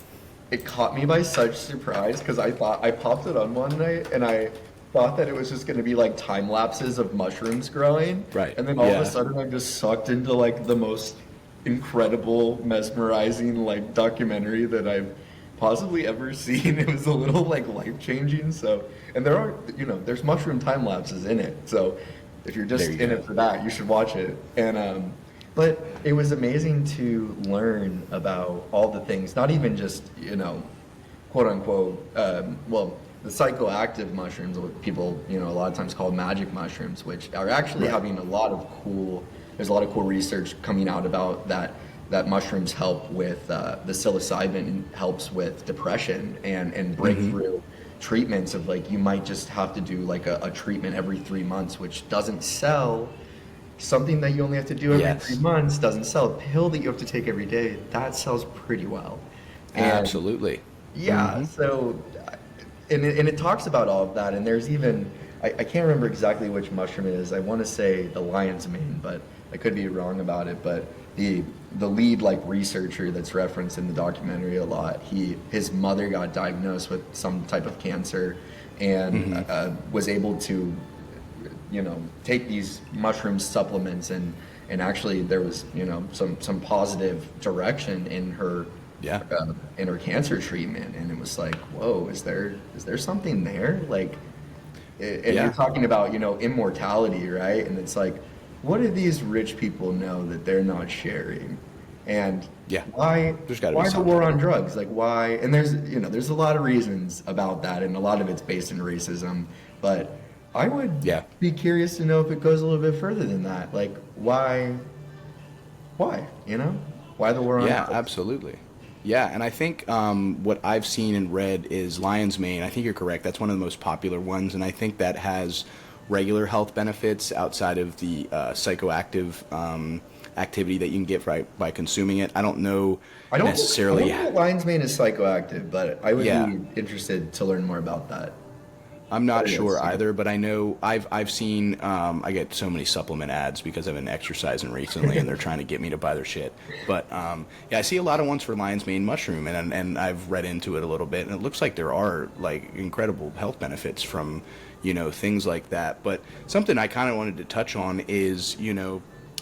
It caught me by such surprise because I popped it on one night and I thought that it was just going to be like time lapses of mushrooms growing. Right, And then all of yeah. a sudden I'm just sucked into like the most incredible, mesmerizing like documentary that I've possibly ever seen. It was a little like life-changing. So, and there are, there's mushroom time lapses in it. So if you're just There you in go. it for that, you should watch it. And but it was amazing to learn about all the things, not even just, quote unquote, well, the psychoactive mushrooms, what people, a lot of times call magic mushrooms, which are actually having there's a lot of cool research coming out about that mushrooms help with, the psilocybin helps with depression and breakthrough treatments of like, you might just have to do like a treatment every 3 months, which doesn't sell. Something that you only have to do every Yes. 3 months doesn't sell. A pill that you have to take every day, that sells pretty well. And Absolutely. yeah, so, and it talks about all of that, and there's even, I can't remember exactly which mushroom it is. I want to say the lion's mane, but I could be wrong about it. But the lead like researcher that's referenced in the documentary a lot, his mother got diagnosed with some type of cancer, and was able to, take these mushroom supplements, and actually there was, some positive direction in her in her cancer treatment, and it was like, whoa, is there something there? Like, and you're talking about, immortality, right? And it's like, what do these rich people know that they're not sharing? And why There's gotta be why the something. war on drugs? Like, why? And there's a lot of reasons about that, and a lot of it's based in racism, but I would be curious to know if it goes a little bit further than that. Like, why, why the war on drugs? Absolutely. Yeah, and I think what I've seen and read is lion's mane. I think you're correct. That's one of the most popular ones, and I think that has regular health benefits outside of the psychoactive activity that you can get by consuming it. I don't know necessarily. I don't know that lion's mane is psychoactive, but I would be interested to learn more about that. I'm not sure either, but I know I've seen I get so many supplement ads because I've been exercising recently, and they're trying to get me to buy their shit. But I see a lot of ones for lion's mane mushroom, and I've read into it a little bit, and it looks like there are like incredible health benefits from things like that. But something I kind of wanted to touch on is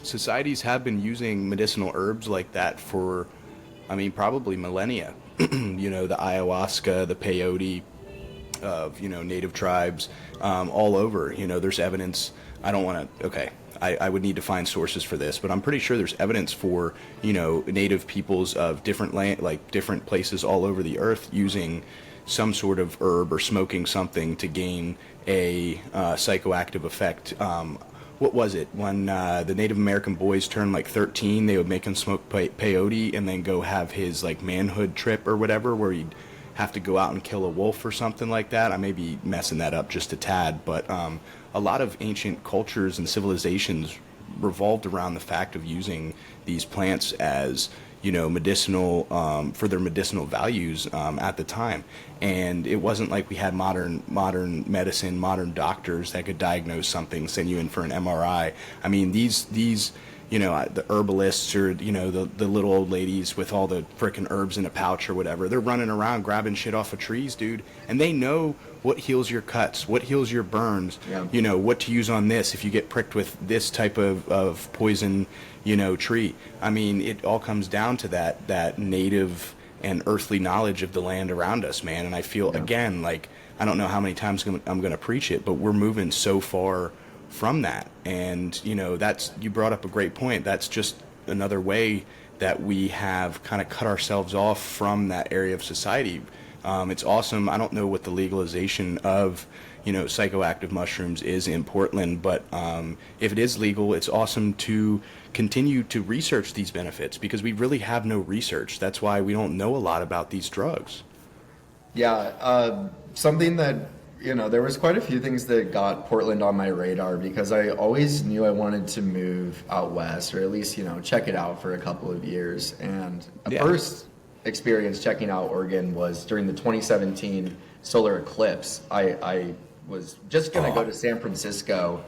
societies have been using medicinal herbs like that for probably millennia. The ayahuasca, the peyote of native tribes all over. There's evidence. I don't want to I would need to find sources for this, but I'm pretty sure there's evidence for, native peoples of different land, like different places all over the earth using some sort of herb or smoking something to gain a psychoactive effect. What was it when the Native American boys turned like 13? They would make him smoke peyote and then go have his like manhood trip or whatever, where he'd have to go out and kill a wolf or something like that. I may be messing that up just a tad, but a lot of ancient cultures and civilizations revolved around the fact of using these plants as medicinal for their medicinal values at the time. And it wasn't like we had modern medicine, modern doctors that could diagnose something, send you in for an MRI. I mean, these the herbalists or the little old ladies with all the frickin' herbs in a pouch or whatever, they're running around grabbing shit off of trees, dude, and they know what heals your cuts, what heals your burns, what to use on this if you get pricked with this type of poison tree. I mean, it all comes down to that native and earthly knowledge of the land around us, man. And I feel again, like, I don't know how many times I'm going to preach it, but we're moving so far from that. And that's, you brought up a great point. That's just another way that we have kind of cut ourselves off from that area of society. It's awesome. I don't know what the legalization of psychoactive mushrooms is in Portland, but if it is legal, it's awesome to continue to research these benefits, because we really have no research. That's why we don't know a lot about these drugs. Something that there was quite a few things that got Portland on my radar, because I always knew I wanted to move out west, or at least check it out for a couple of years. And the first experience checking out Oregon was during the 2017 solar eclipse. I was just going to go to San Francisco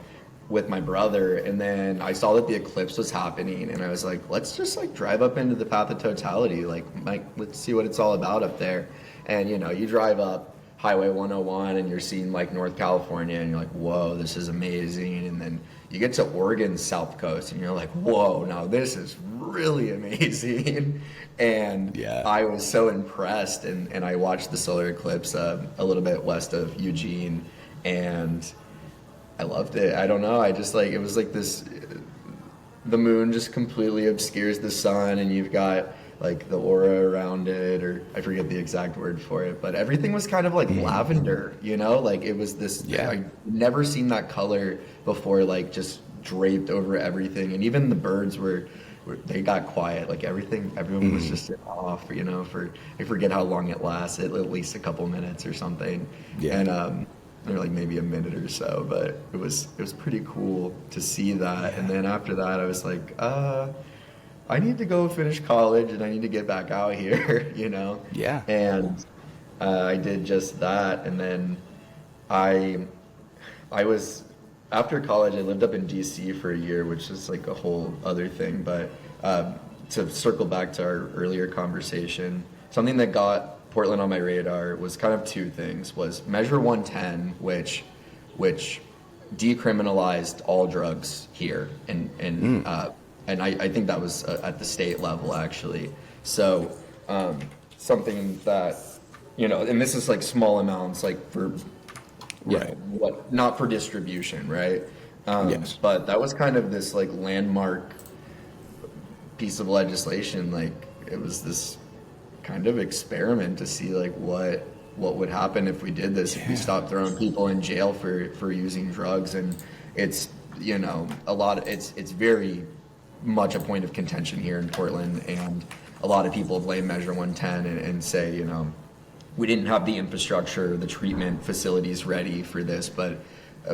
with my brother, and then I saw that the eclipse was happening, and I was like, let's just drive up into the Path of Totality, let's see what it's all about up there. And you drive up Highway 101 and you're seeing North California, and you're like, whoa, this is amazing. And then you get to Oregon's south coast and you're like, whoa, now this is really amazing. And I was so impressed, and I watched the solar eclipse a little bit west of Eugene, and I loved it. I don't know, I just it was like this, the moon just completely obscures the sun, and you've got the aura around it, or I forget the exact word for it, but everything was kind of lavender, it was this, I'd never seen that color before, just draped over everything. And even the birds they got quiet, everyone was just off, I forget how long it lasted, at least a couple minutes or something. And maybe a minute or so, but it was pretty cool to see that. And then after that I was like, I need to go finish college, and I need to get back out here, And I did just that. And then I was, after college, I lived up in DC for a year, which is a whole other thing. But to circle back to our earlier conversation, something that got Portland on my radar was kind of two things. Was Measure 110, which decriminalized all drugs here, and I think that was at the state level, actually. So something that, and this is small amounts, for not for distribution, right? Yes. But that was kind of this landmark piece of legislation. It was this kind of experiment to see what would happen if we did this, if we stopped throwing people in jail for using drugs. And it's it's very much a point of contention here in Portland, and a lot of people blame Measure 110 and say, we didn't have the infrastructure, the treatment facilities ready for this. But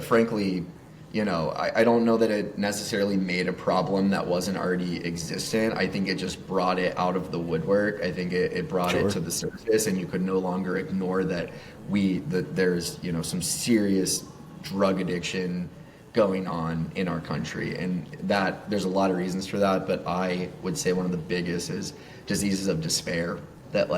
frankly, I don't know that it necessarily made a problem that wasn't already existent. I think it just brought it out of the woodwork. I think it brought it to the surface, and you could no longer ignore that there's some serious drug addiction going on in our country, and that there's a lot of reasons for that, but I would say one of the biggest is diseases of despair. That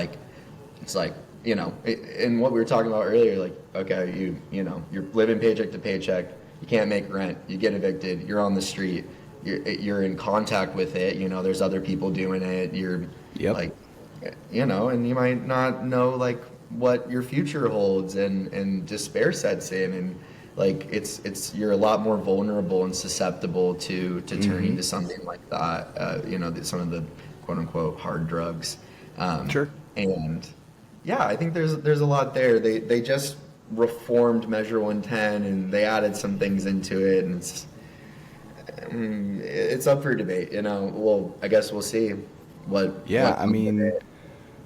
it's and what we were talking about earlier, okay, you're living paycheck to paycheck, you can't make rent, you get evicted, you're on the street, you're in contact with it, there's other people doing it, you're and you might not know what your future holds, and despair sets in. And Like you're a lot more vulnerable and susceptible to turning to something like that. Some of the quote unquote hard drugs. Sure. And yeah, I think there's a lot there. They just reformed Measure 110 and they added some things into it, and it's up for debate. Well, I guess we'll see what. Yeah, what I mean,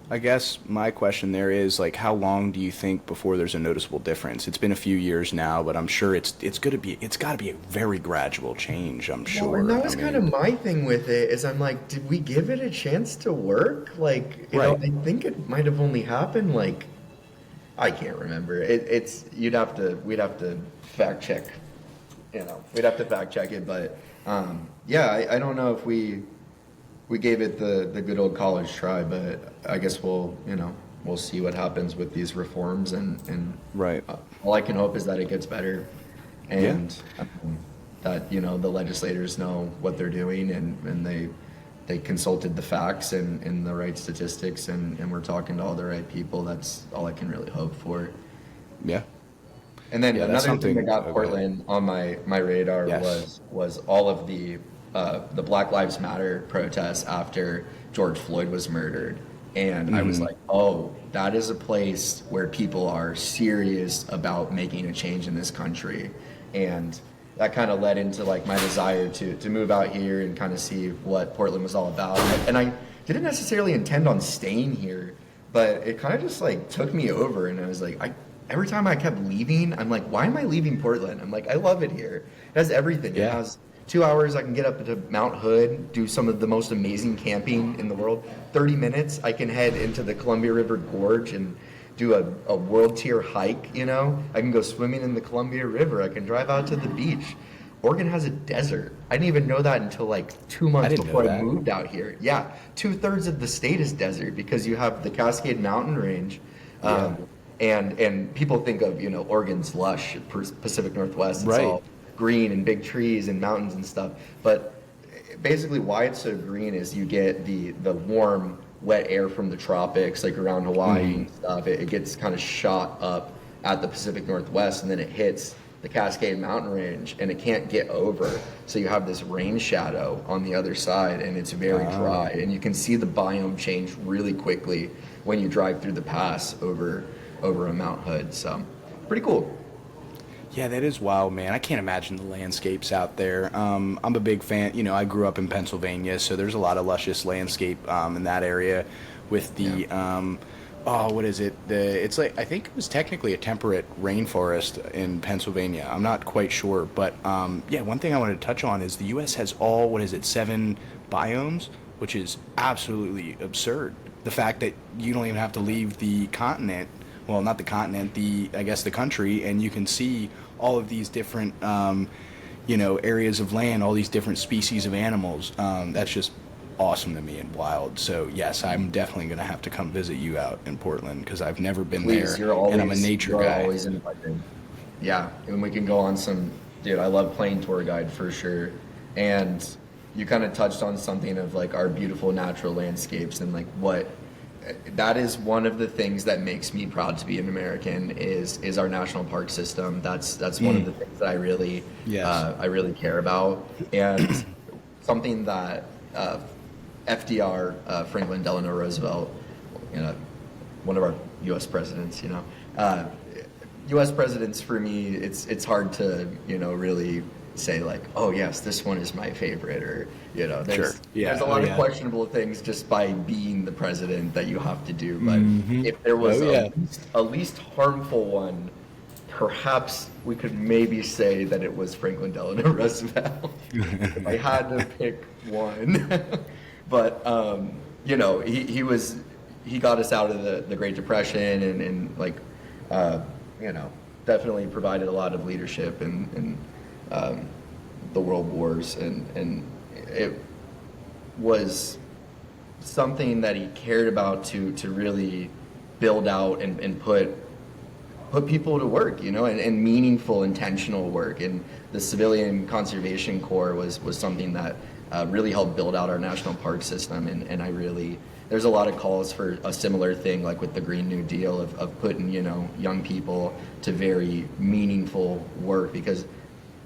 I guess my question there is like, how long do you think before there's a noticeable difference? It's been a few years now, but I'm sure it's got to be a very gradual change. I'm sure. And that was I kind mean, of my thing with it. Is I'm like, did we give it a chance to work? Like, Right. I think it might have only happened like, I can't remember. We'd have to fact check. We'd have to fact check it, but yeah, I don't know if we gave it the good old college try, but I guess we'll see what happens with these reforms, and Right. all I can hope is that it gets better, and that the legislators know what they're doing, and they consulted the facts and the right statistics, and we're talking to all the right people. That's all I can really hope for. Yeah. And then Yeah, that's another thing that something. got Okay. Portland on my radar Yes. was all of the Black Lives Matter protests after George Floyd was murdered. And I was like, oh, that is a place where people are serious about making a change in this country. And that kind of led into like my desire to move out here and kind of see what Portland was all about. And I didn't necessarily intend on staying here, but it kind of just like took me over, and I was like, every time I kept leaving, I'm like, why am I leaving Portland? I'm like, I love it here. It has everything. Yeah. It has 2 hours, I can get up to Mount Hood, do some of the most amazing camping in the world. 30 minutes, I can head into the Columbia River Gorge and do a world tier hike, I can go swimming in the Columbia River. I can drive out to the beach. Oregon has a desert. I didn't even know that until like 2 months didn't know before I that. moved out here. Yeah, 2/3 of the state is desert because you have the Cascade Mountain Range. Yeah. And people think of Oregon's lush, Pacific Northwest. It's Right. all green and big trees and mountains and stuff. But basically, why it's so green is you get the warm, wet air from the tropics, like around Hawaii and stuff. It gets kind of shot up at the Pacific Northwest, and then it hits the Cascade Mountain Range, and it can't get over. So you have this rain shadow on the other side, and it's very dry, and you can see the biome change really quickly when you drive through the pass over a Mount Hood. So pretty cool. Yeah, that is wild, man. I can't imagine the landscapes out there. I'm a big fan. I grew up in Pennsylvania, so there's a lot of luscious landscape in that area with the, what is it? It's like, I think it was technically a temperate rainforest in Pennsylvania. I'm not quite sure. But, one thing I wanted to touch on is the U.S. has 7 biomes, which is absolutely absurd. The fact that you don't even have to leave the continent, well, not the continent, I guess the country, and you can see all of these different, areas of land, all these different species of animals. That's just awesome to me and wild. So yes, I'm definitely going to have to come visit you out in Portland because I've never been Please, there, and I'm a nature you're guy. always invited. Yeah, and we can go on some, dude, I love playing tour guide for sure. And you kind of touched on something of like our beautiful natural landscapes and like that is one of the things that makes me proud to be an American is our national park system. That's one of the things that I really care about, and something that FDR, Franklin Delano Roosevelt, one of our U.S. presidents, U.S. presidents for me, it's hard to really say like, oh yes, this one is my favorite, or there's a lot of questionable things just by being the president that you have to do. But if there was a least harmful one, perhaps we could maybe say that it was Franklin Delano Roosevelt. If I had to pick one. But he got us out of the Great Depression and definitely provided a lot of leadership in the world wars, and it was something that he cared about to really build out and put people to work, and meaningful, intentional work. And the Civilian Conservation Corps was something that really helped build out our national park system, and I really there's a lot of calls for a similar thing, like with the Green New Deal, of putting, you know, young people to very meaningful work, because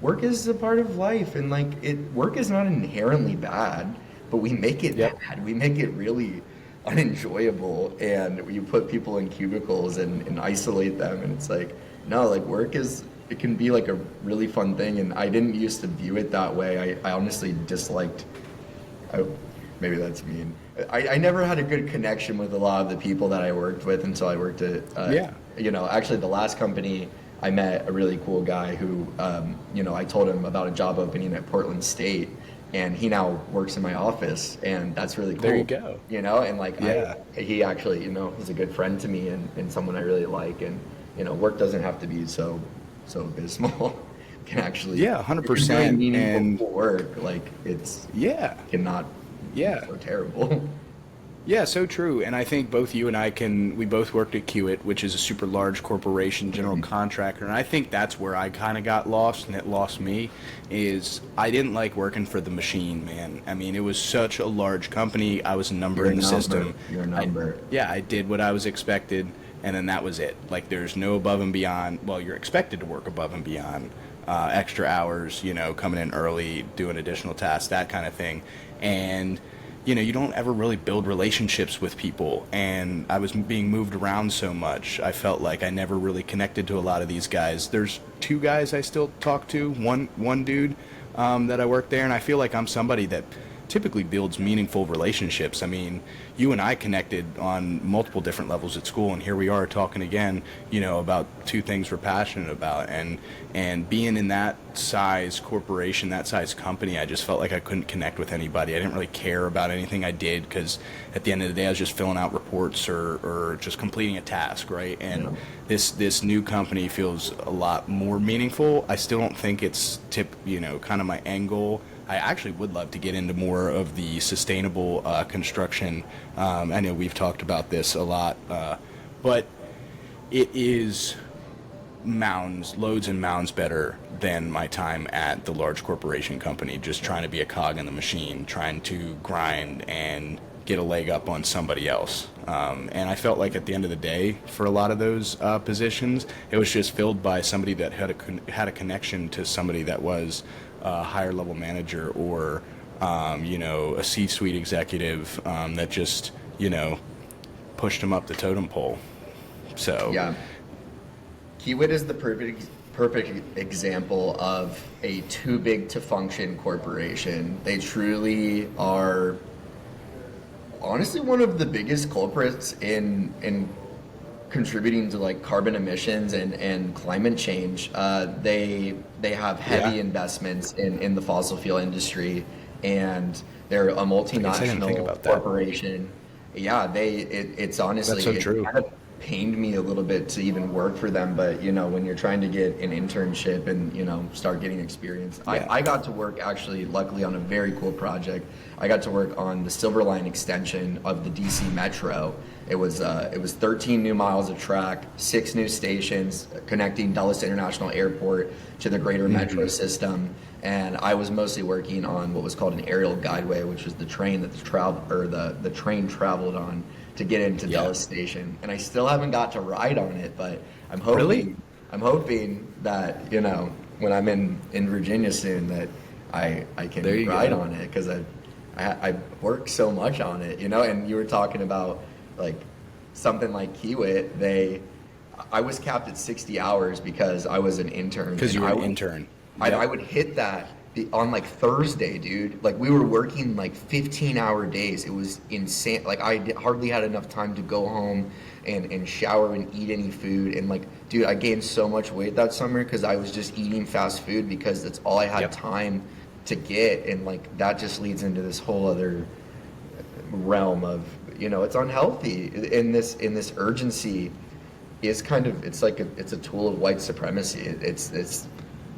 work is a part of life, and like work is not inherently bad, but we make it bad. We make it really unenjoyable, and you put people in cubicles and isolate them, and it's like, no, like it can be like a really fun thing, and I didn't used to view it that way. I honestly disliked, maybe that's mean. I never had a good connection with a lot of the people that I worked with until I worked at, you know, actually the last company I met a really cool guy who, you know, I told him about a job opening at Portland State, and he now works in my office, and that's really cool. There you go. You know, and like, he actually, you know, was a good friend to me, and someone I really like, and, you know, work doesn't have to be so abysmal. Can actually 100% meaningful work, like it's cannot be so terrible. Yeah, so true. And I think both you and I we both worked at Kiewit, which is a super large corporation, general contractor. And I think that's where I kind of got lost, and it lost me, is I didn't like working for the machine, man. I mean, it was such a large company. I was a number in the system. You're a number. I did what I was expected, and then that was it. Like, there's no above and beyond. Well, you're expected to work above and beyond. Extra hours, you know, coming in early, doing additional tasks, that kind of thing. And you know, you don't ever really build relationships with people, and I was being moved around so much. I felt like I never really connected to a lot of these guys. There's two guys I still talk to, one dude that I work there, and I feel like I'm somebody that typically builds meaningful relationships. I mean, you and I connected on multiple different levels at school, and here we are talking again, you know, about two things we're passionate about. And being in that size corporation, that size company, I just felt like I couldn't connect with anybody. I didn't really care about anything I did, because at the end of the day I was just filling out reports or just completing a task, right? And this new company feels a lot more meaningful. I still don't think it's kind of my end goal. I actually would love to get into more of the sustainable construction. I know we've talked about this a lot, but it is loads and mounds better than my time at the large corporation company, just trying to be a cog in the machine, trying to grind and get a leg up on somebody else. And I felt like at the end of the day, for a lot of those positions, it was just filled by somebody that had a connection to somebody that was a higher level manager, or you know, a C-suite executive that just, you know, pushed him up the totem pole. So Kiewit is the perfect example of a too big to function corporation. They truly are honestly one of the biggest culprits in contributing to like carbon emissions and climate change. They have heavy investments in the fossil fuel industry, and they're a multinational corporation. It's honestly, that's so true. It kind of pained me a little bit to even work for them, but you know, when you're trying to get an internship and, you know, start getting experience, I got to work actually, luckily, on a very cool project. I got to work on the Silver Line extension of the DC Metro. It was 13 new miles of track, 6 new stations connecting Dulles International Airport to the greater metro system. And I was mostly working on what was called an aerial guideway, which was the train that the train traveled on to get into Dulles Station. And I still haven't got to ride on it, but I'm hoping that, you know, when I'm in Virginia soon, that I can ride on it, because I worked so much on it, you know. And you were talking about like something like Kiewit, I was capped at 60 hours because I was an intern. Because you were an intern. I would hit that on like Thursday, dude. Like, we were working like 15-hour days. It was insane. Like, I hardly had enough time to go home and shower and eat any food. And like, dude, I gained so much weight that summer because I was just eating fast food, because that's all I had time to get. And like, that just leads into this whole other realm of, you know, it's unhealthy. In this urgency is kind of, it's a tool of white supremacy. It's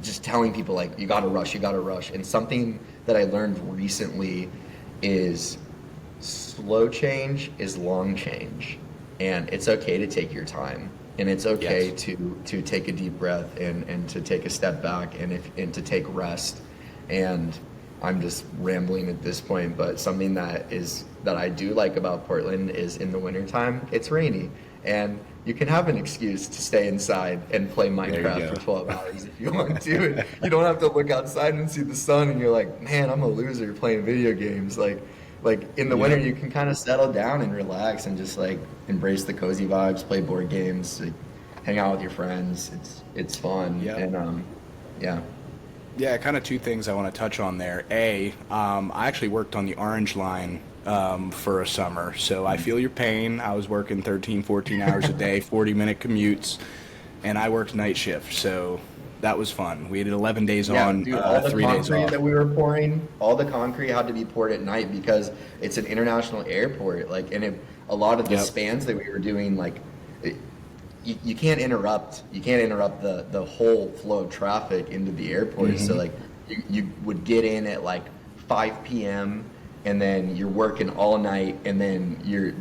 just telling people like, you gotta rush. And something that I learned recently is slow change is long change, and it's okay to take your time, and it's okay to take a deep breath and to take a step back and to take rest. And I'm just rambling at this point, but something that I do like about Portland is in the wintertime, it's rainy. And you can have an excuse to stay inside and play Minecraft for 12 hours if you want to. You don't have to look outside and see the sun and you're like, man, I'm a loser playing video games. Like in the winter, you can kind of settle down and relax and just like embrace the cozy vibes, play board games, like, hang out with your friends. It's fun. Yeah. And yeah. Yeah, kind of two things I want to touch on there. I actually worked on the Orange Line for a summer, so I feel your pain. I was working 13, 14 hours a day, 40-minute commutes, and I worked night shift, so that was fun. We had 11 days on, dude, all the 3 days concrete off. that we were pouring, all the concrete had to be poured at night because it's an international airport. Like, and a lot of the spans that we were doing, like, you can't interrupt. You can't interrupt the whole flow of traffic into the airport. Mm-hmm. So like, you would get in at like 5 p.m. and then you're working all night, and then you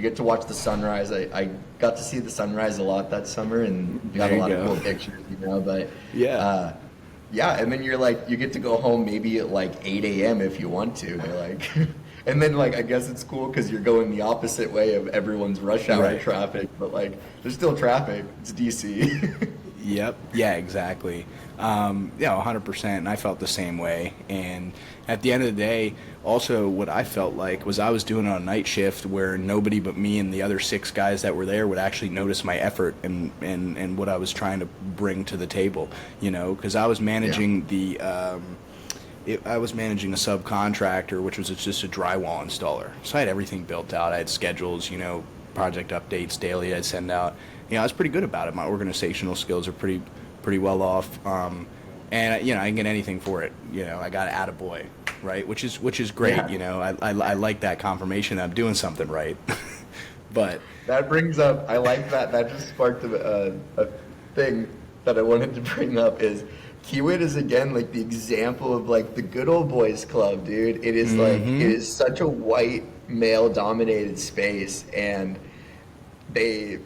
get to watch the sunrise. I got to see the sunrise a lot that summer, and got a lot of cool pictures, you know. But and then you get to go home maybe at like 8 a.m. if you want to. They're like, and then like I guess it's cool because you're going the opposite way of everyone's rush hour traffic, but like there's still traffic. It's DC. Yep. Yeah, exactly. 100%. And I felt the same way. And at the end of the day, also what I felt like was I was doing it on a night shift where nobody but me and the other 6 guys that were there would actually notice my effort and what I was trying to bring to the table, you know, because I was managing I was managing a subcontractor, which was just a drywall installer. So I had everything built out. I had schedules, you know, project updates daily I'd send out. You know, I was pretty good about it. My organizational skills are pretty well off. And, you know, I can get anything for it. You know, I got attaboy, right? Which is great, you know. I like that confirmation that I'm doing something right. But that brings up, I like that. That just sparked a thing that I wanted to bring up is Kiewit is again like the example of like the good old boys club, dude. It is like, it is such a white male dominated space, and they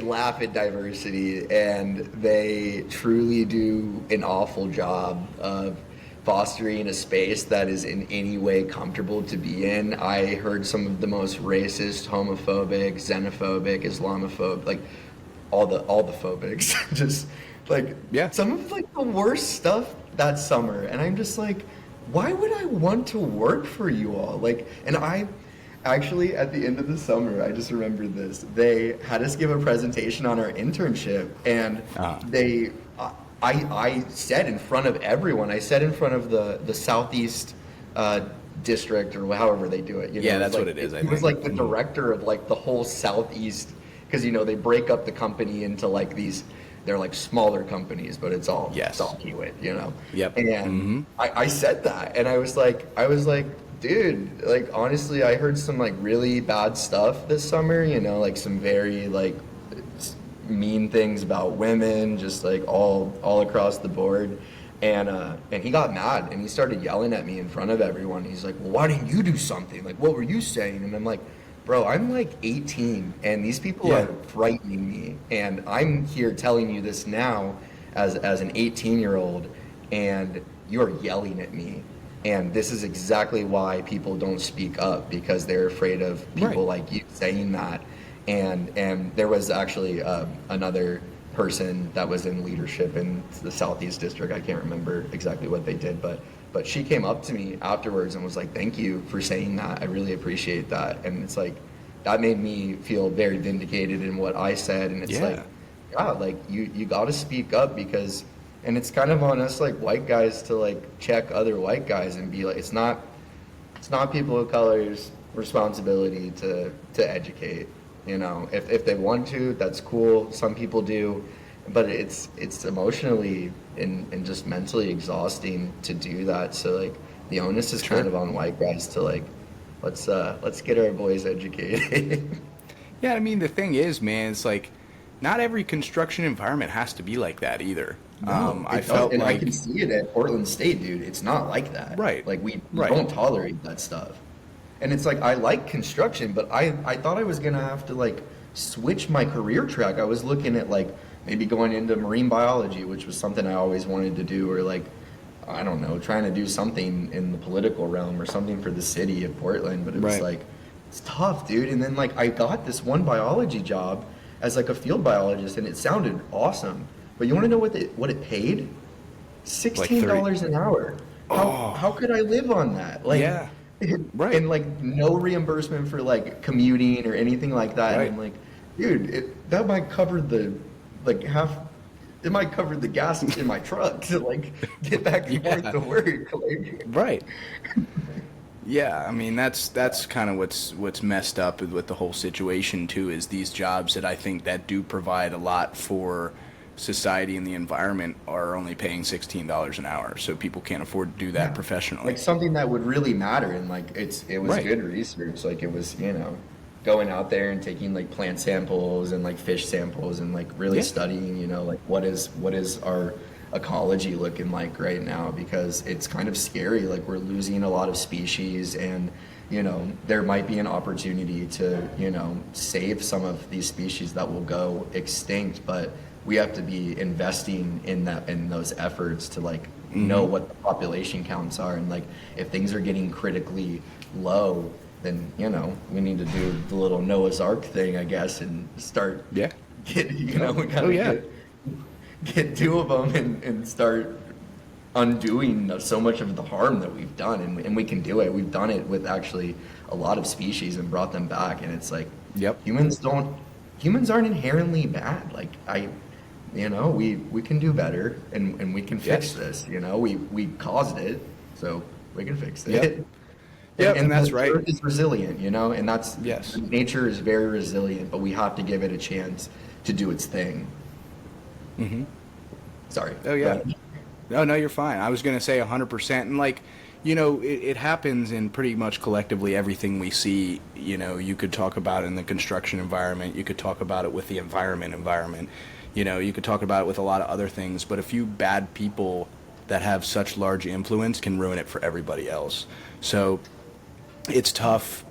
laugh at diversity, and they truly do an awful job of fostering a space that is in any way comfortable to be in. I heard some of the most racist, homophobic, xenophobic, Islamophobic, like all the phobics, just like some of like the worst stuff that summer. And I'm just like, why would I want to work for you all? Like, and I actually, at the end of the summer, I just remembered this. They had us give a presentation on our internship, and I said in front of everyone, I said in front of the Southeast district, or however they do it. You know, yeah, that's like, what it is. It was like the director of like the whole Southeast, because you know they break up the company into like these. They're like smaller companies, but it's all Kiewit, you know. Yep. And I said that, and I was like, dude, like honestly, I heard some like really bad stuff this summer, you know, like some very like mean things about women, just like all across the board. And he got mad and he started yelling at me in front of everyone. He's like, well, why didn't you do something? Like, what were you saying? And I'm like, bro, I'm like 18 and these people are frightening me. And I'm here telling you this now as an 18-year-old, and you're yelling at me. And this is exactly why people don't speak up, because they're afraid of people like you saying that. And there was actually another person that was in leadership in the Southeast District. I can't remember exactly what they did, but she came up to me afterwards and was like, thank you for saying that. I really appreciate that. And it's like, that made me feel very vindicated in what I said. And it's like you got to speak up, because, and it's kind of on us like white guys to like check other white guys and be like, it's not people of color's responsibility to educate. You know, if they want to, that's cool. Some people do, but it's emotionally and just mentally exhausting to do that. So like the onus is kind of on white guys to like, let's get our boys educated. Yeah, I mean the thing is, man, it's like not every construction environment has to be like that either. No, I felt like I can see it at Portland State, dude. It's not like that. Right. Like we don't tolerate that stuff. And it's like, I like construction, but I thought I was going to have to like switch my career track. I was looking at like maybe going into marine biology, which was something I always wanted to do, or like I don't know, trying to do something in the political realm or something for the city of Portland, but it was Right. like, it's tough, dude. And then like I got this one biology job as like a field biologist, and it sounded awesome. But you want to know what it paid? Like 30. $16 an hour. How could I live on that? Like, Yeah. Right. and like no reimbursement for like commuting or anything like that. Right. And I'm like, dude, that might cover the like half. It might cover the gas in my truck to like get back and Yeah. forth to work. Like, Right. Yeah, I mean that's kind of what's messed up with the whole situation too, is these jobs that I think that do provide a lot for society and the environment are only paying $16 an hour, so people can't afford to do that professionally. like something that would really matter, and like it was Right. good research. Like it was, going out there and taking like plant samples and like fish samples and like really Yeah. studying, like what is our ecology looking like right now, because it's kind of scary. Like we're losing a lot of species, and there might be an opportunity to save some of these species that will go extinct, but we have to be investing in those efforts to like know what the population counts are, and like if things are getting critically low, then we need to do the little Noah's Ark thing, I guess, and start Yeah. we gotta Oh, yeah. get two of them and start undoing so much of the harm that we've done, and we can do it. We've done it with actually a lot of species and brought them back, and it's like Yep. humans aren't inherently bad. Like we can do better, and we can fix Yes. this. We caused it, so we can fix it. Yep. Yep, and that's the right. Earth is resilient, and that's Yes. nature is very resilient, but we have to give it a chance to do its thing. Sorry. Oh yeah. But- No, you're fine. I was going to say 100%. And like, it happens in pretty much collectively everything we see. You could talk about it in the construction environment. You could talk about it with the environment. You could talk about it with a lot of other things. But a few bad people that have such large influence can ruin it for everybody else. So it's tough,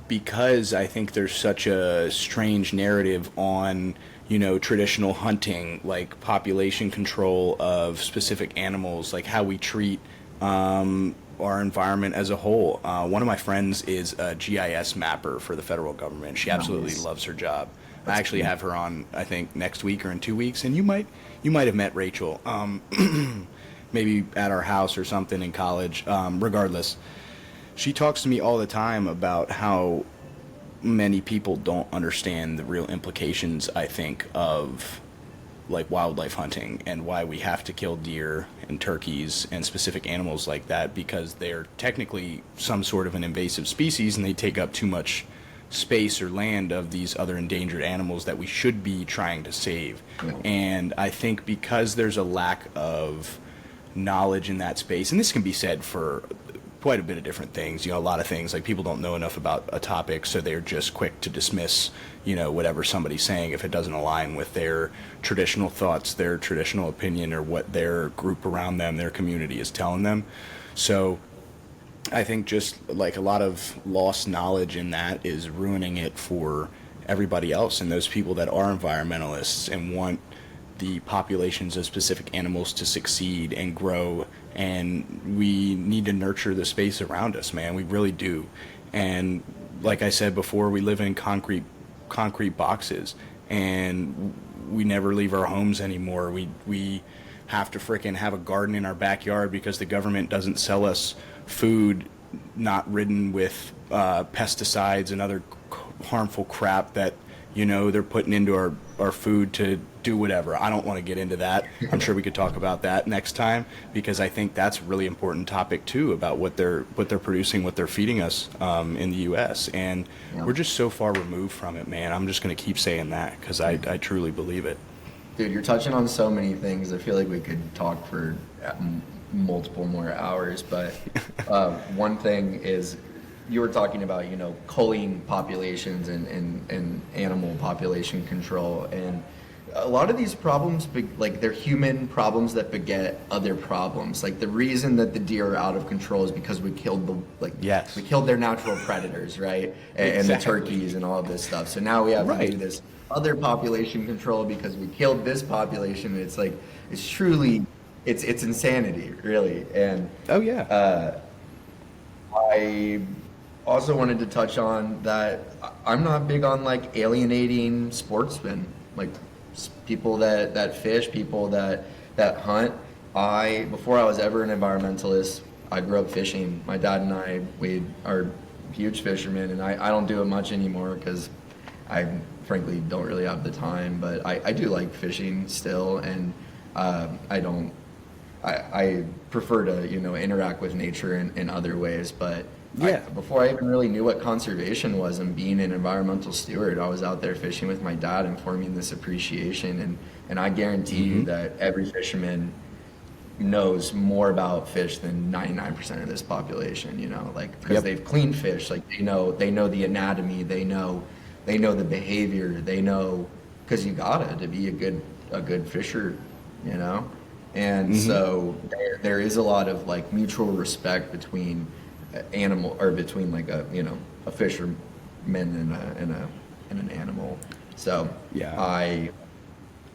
because I think there's such a strange narrative on traditional hunting, like population control of specific animals, like how we treat our environment as a whole. One of my friends is a GIS mapper for the federal government. She absolutely Nice. loves her job. I actually have her on, I think, next week or in 2 weeks, and you might have met Rachel, maybe at our house or something in college. Regardless, she talks to me all the time about how many people don't understand the real implications, I think, of like wildlife hunting and why we have to kill deer and turkeys and specific animals like that, because they're technically some sort of an invasive species and they take up too much space or land of these other endangered animals that we should be trying to save. And I think because there's a lack of knowledge in that space, and this can be said for quite a bit of different things, a lot of things, like people don't know enough about a topic, so they're just quick to dismiss, whatever somebody's saying if it doesn't align with their traditional thoughts, their traditional opinion, or what their group around them, their community is telling them. So I think just like a lot of lost knowledge in that is ruining it for everybody else, and those people that are environmentalists and want the populations of specific animals to succeed and grow. And we need to nurture the space around us, man. We really do. And like I said before, we live in concrete boxes, and we never leave our homes anymore. We have to frickin' have a garden in our backyard because the government doesn't sell us food not ridden with pesticides and other harmful crap that they're putting into our food to do whatever. I don't want to get into that. I'm sure we could talk about that next time, because I think that's a really important topic too, about what they're producing, what they're feeding us in the U.S. And we're just so far removed from it, man. I'm just going to keep saying that because I truly believe it. Dude, you're touching on so many things. I feel like we could talk for multiple more hours, but one thing is, you were talking about, culling populations and animal population control, and a lot of these problems, like they're human problems that beget other problems. Like the reason that the deer are out of control is because we killed we killed their natural predators, right? And the turkeys and all of this stuff. So now we have to do this other population control because we killed this population. And it's like, it's truly it's insanity, really. And Oh yeah. I also wanted to touch on that I'm not big on like alienating sportsmen, like people that fish, people that hunt. Before I was ever an environmentalist, I grew up fishing. My dad and we are huge fishermen, and I don't do it much anymore because I frankly don't really have the time. But I do like fishing still, and I don't. I prefer to, interact with nature in other ways. But Yeah. before I even really knew what conservation was and being an environmental steward, I was out there fishing with my dad and forming this appreciation. And I guarantee you that every fisherman knows more about fish than 99% of this population, like because Yep. they've cleaned fish, like they know the anatomy, they know the behavior, they know because you gotta to be a good fisher, you know. And so there is a lot of like mutual respect between animal or between like a fisherman and an animal. So Yeah. I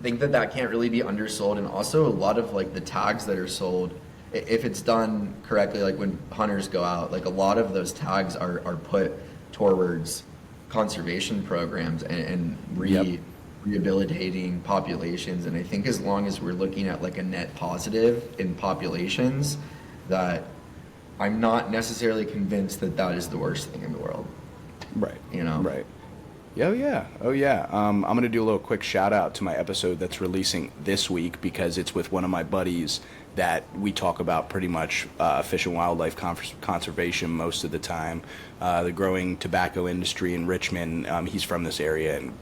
think that can't really be undersold, and also a lot of like the tags that are sold, if it's done correctly, like when hunters go out, like a lot of those tags are put towards conservation programs and Yep. rehabilitating populations. And I think as long as we're looking at like a net positive in populations, that I'm not necessarily convinced that is the worst thing in the world, Right. you know. Right. Oh yeah, oh yeah. I'm gonna do a little quick shout out to my episode that's releasing this week because it's with one of my buddies that we talk about pretty much fish and wildlife conservation most of the time. The growing tobacco industry in Richmond. He's from this area and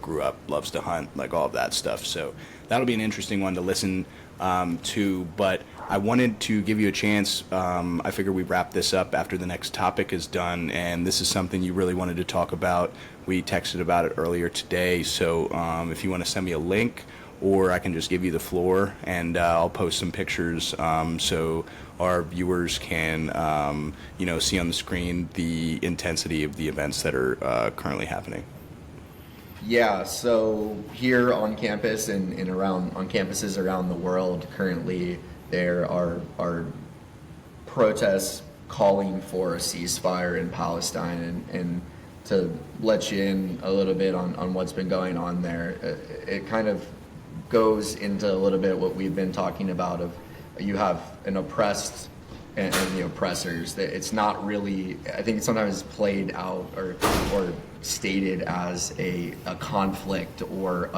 grew up, loves to hunt, like all of that stuff. So that'll be an interesting one to listen to. But I wanted to give you a chance. I figure we wrap this up after the next topic is done, and this is something you really wanted to talk about. We texted about it earlier today, so if you want to send me a link, or I can just give you the floor, and I'll post some pictures so our viewers can, see on the screen the intensity of the events that are currently happening. Yeah, so here on campus and around on campuses around the world currently, there are protests calling for a ceasefire in Palestine. And to let you in a little bit on what's been going on there, it kind of goes into a little bit what we've been talking about of you have an oppressed and the oppressors. That it's not really, I think it's sometimes played out or stated as a conflict or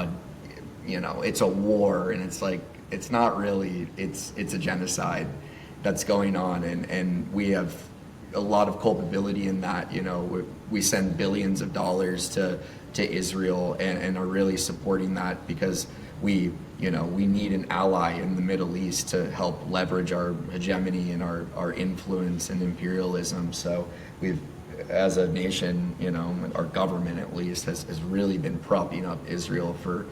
it's a war, and it's like it's not really, it's a genocide that's going on, and we have a lot of culpability in that. We send billions of dollars to Israel and are really supporting that because we need an ally in the Middle East to help leverage our hegemony and our influence and imperialism. So we've, as a nation, our government at least has really been propping up Israel for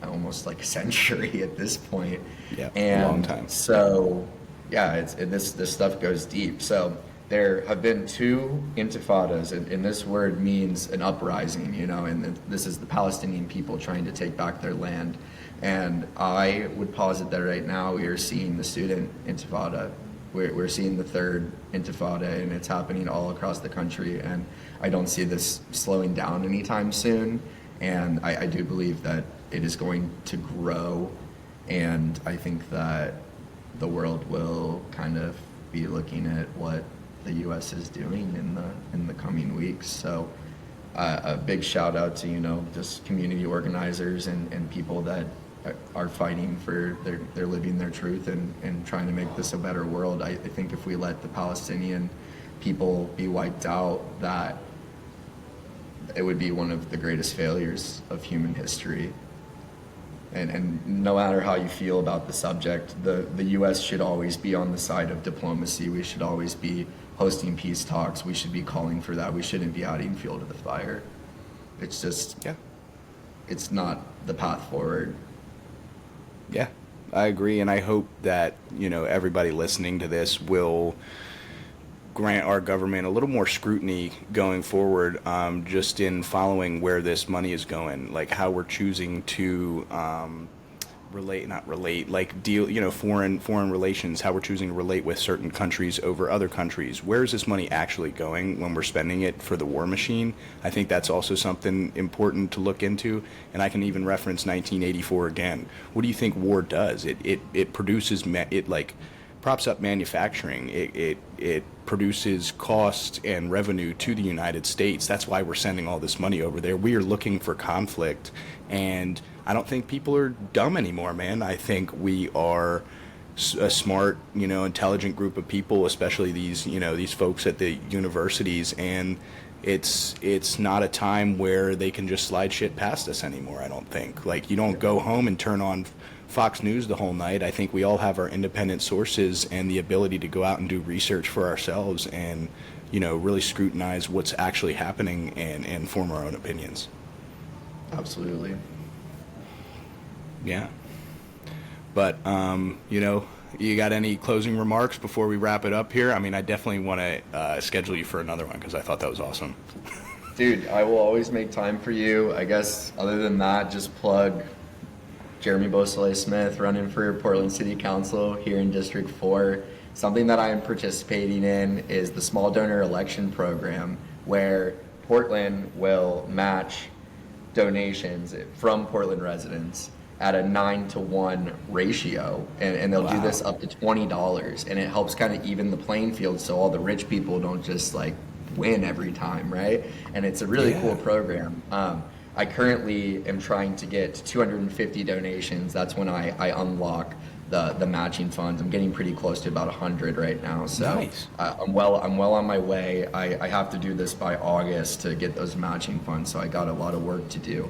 almost like a century at this point. Yeah, and a long time. So yeah, this stuff goes deep. So there have been two intifadas, and this word means an uprising, and this is the Palestinian people trying to take back their land. And I would posit that right now we are seeing the student intifada. We're seeing the third intifada, and it's happening all across the country. And I don't see this slowing down anytime soon. And I do believe that it is going to grow. And I think that the world will kind of be looking at what the U.S. is doing in the coming weeks. So a big shout out to just community organizers and people that are fighting for they're living their truth and trying to make this a better world. I think if we let the Palestinian people be wiped out, that it would be one of the greatest failures of human history. And no matter how you feel about the subject, the U.S. should always be on the side of diplomacy. We should always be hosting peace talks. We should be calling for that. We shouldn't be adding fuel to the fire. It's just, it's not the path forward. Yeah, I agree, and I hope that everybody listening to this will grant our government a little more scrutiny going forward, just in following where this money is going, like how we're choosing to foreign relations, how we're choosing to relate with certain countries over other countries. Where is this money actually going when we're spending it for the war machine? I think that's also something important to look into. And I can even reference 1984 again. What do you think war does? It produces props up manufacturing. It produces cost and revenue to the United States. That's why we're sending all this money over there. We are looking for conflict, and I don't think people are dumb anymore, man. I think we are a smart, intelligent group of people, especially these folks at the universities, and it's not a time where they can just slide shit past us anymore. I don't think. Like, you don't go home and turn on Fox News the whole night. I think we all have our independent sources and the ability to go out and do research for ourselves and, really scrutinize what's actually happening and form our own opinions. Absolutely. Yeah. But, you got any closing remarks before we wrap it up here? I mean, I definitely want to schedule you for another one because I thought that was awesome. Dude, I will always make time for you. I guess other than that, just plug Jeremy Beausoleil Smith, running for Portland City Council here in District 4. Something that I am participating in is the small donor election program, where Portland will match donations from Portland residents at a 9-to-1 ratio, and they'll do this up to $20, and it helps kind of even the playing field so all the rich people don't just win every time, right? And it's a really cool program. I currently am trying to get 250 donations. That's when I unlock the matching funds. I'm getting pretty close to about 100 right now. So nice. I'm well on my way. I have to do this by August to get those matching funds. So I got a lot of work to do,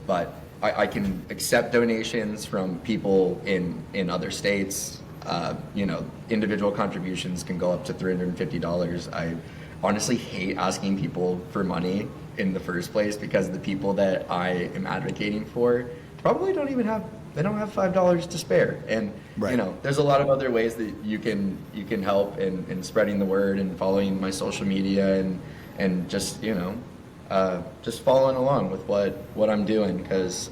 but I can accept donations from people in other states. Individual contributions can go up to $350. I honestly hate asking people for money in the first place because the people that I am advocating for probably don't have $5 to spare. And there's a lot of other ways that you can help in spreading the word and following my social media and just just following along with what I'm doing, because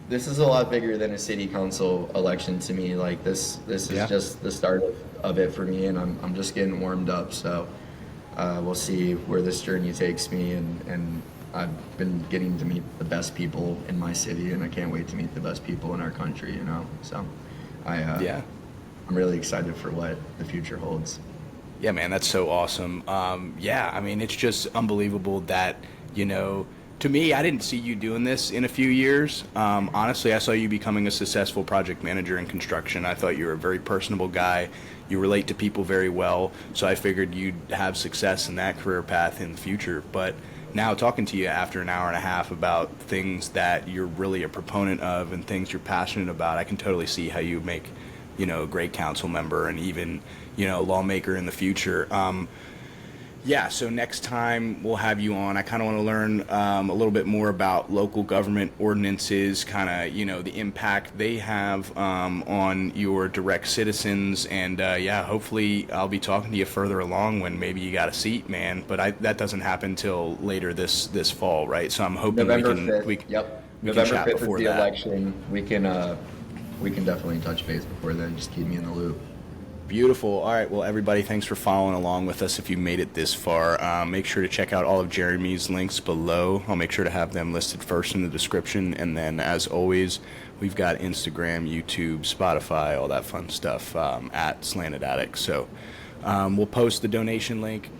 this is a lot bigger than a city council election to me. Like this is just the start of it for me, and I'm just getting warmed up. So we'll see where this journey takes me, and I've been getting to meet the best people in my city, and I can't wait to meet the best people in our country, So I'm really excited for what the future holds. Yeah, man, that's so awesome. I mean, it's just unbelievable that, to me, I didn't see you doing this in a few years. Honestly, I saw you becoming a successful project manager in construction. I thought you were a very personable guy. You relate to people very well, so I figured you'd have success in that career path in the future. But now, talking to you after an hour and a half about things that you're really a proponent of and things you're passionate about, I can totally see how you make, a great council member and even, lawmaker in the future. So next time we'll have you on. I kind of want to learn a little bit more about local government ordinances, kind of, the impact they have on your direct citizens. And, hopefully I'll be talking to you further along when maybe you got a seat, man. But that doesn't happen till later this fall, right? So I'm hoping November we 5th. can November chat 5th is before the that. election. We can definitely touch base before then. Just keep me in the loop. Beautiful. All right. Well, everybody, thanks for following along with us. If you made it this far, make sure to check out all of Jeremy's links below. I'll make sure to have them listed first in the description. And then, as always, we've got Instagram, YouTube, Spotify, all that fun stuff at Slanted Attic. So we'll post the donation link.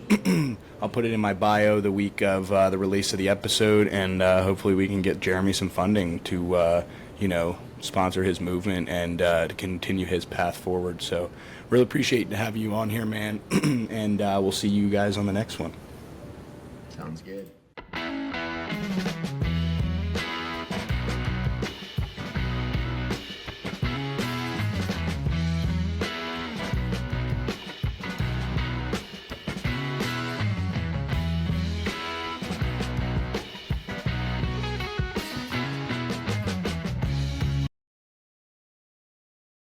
I'll put it in my bio the week of the release of the episode. And hopefully we can get Jeremy some funding to, sponsor his movement and to continue his path forward. So really appreciate to have you on here, man. And we'll see you guys on the next one. Sounds good.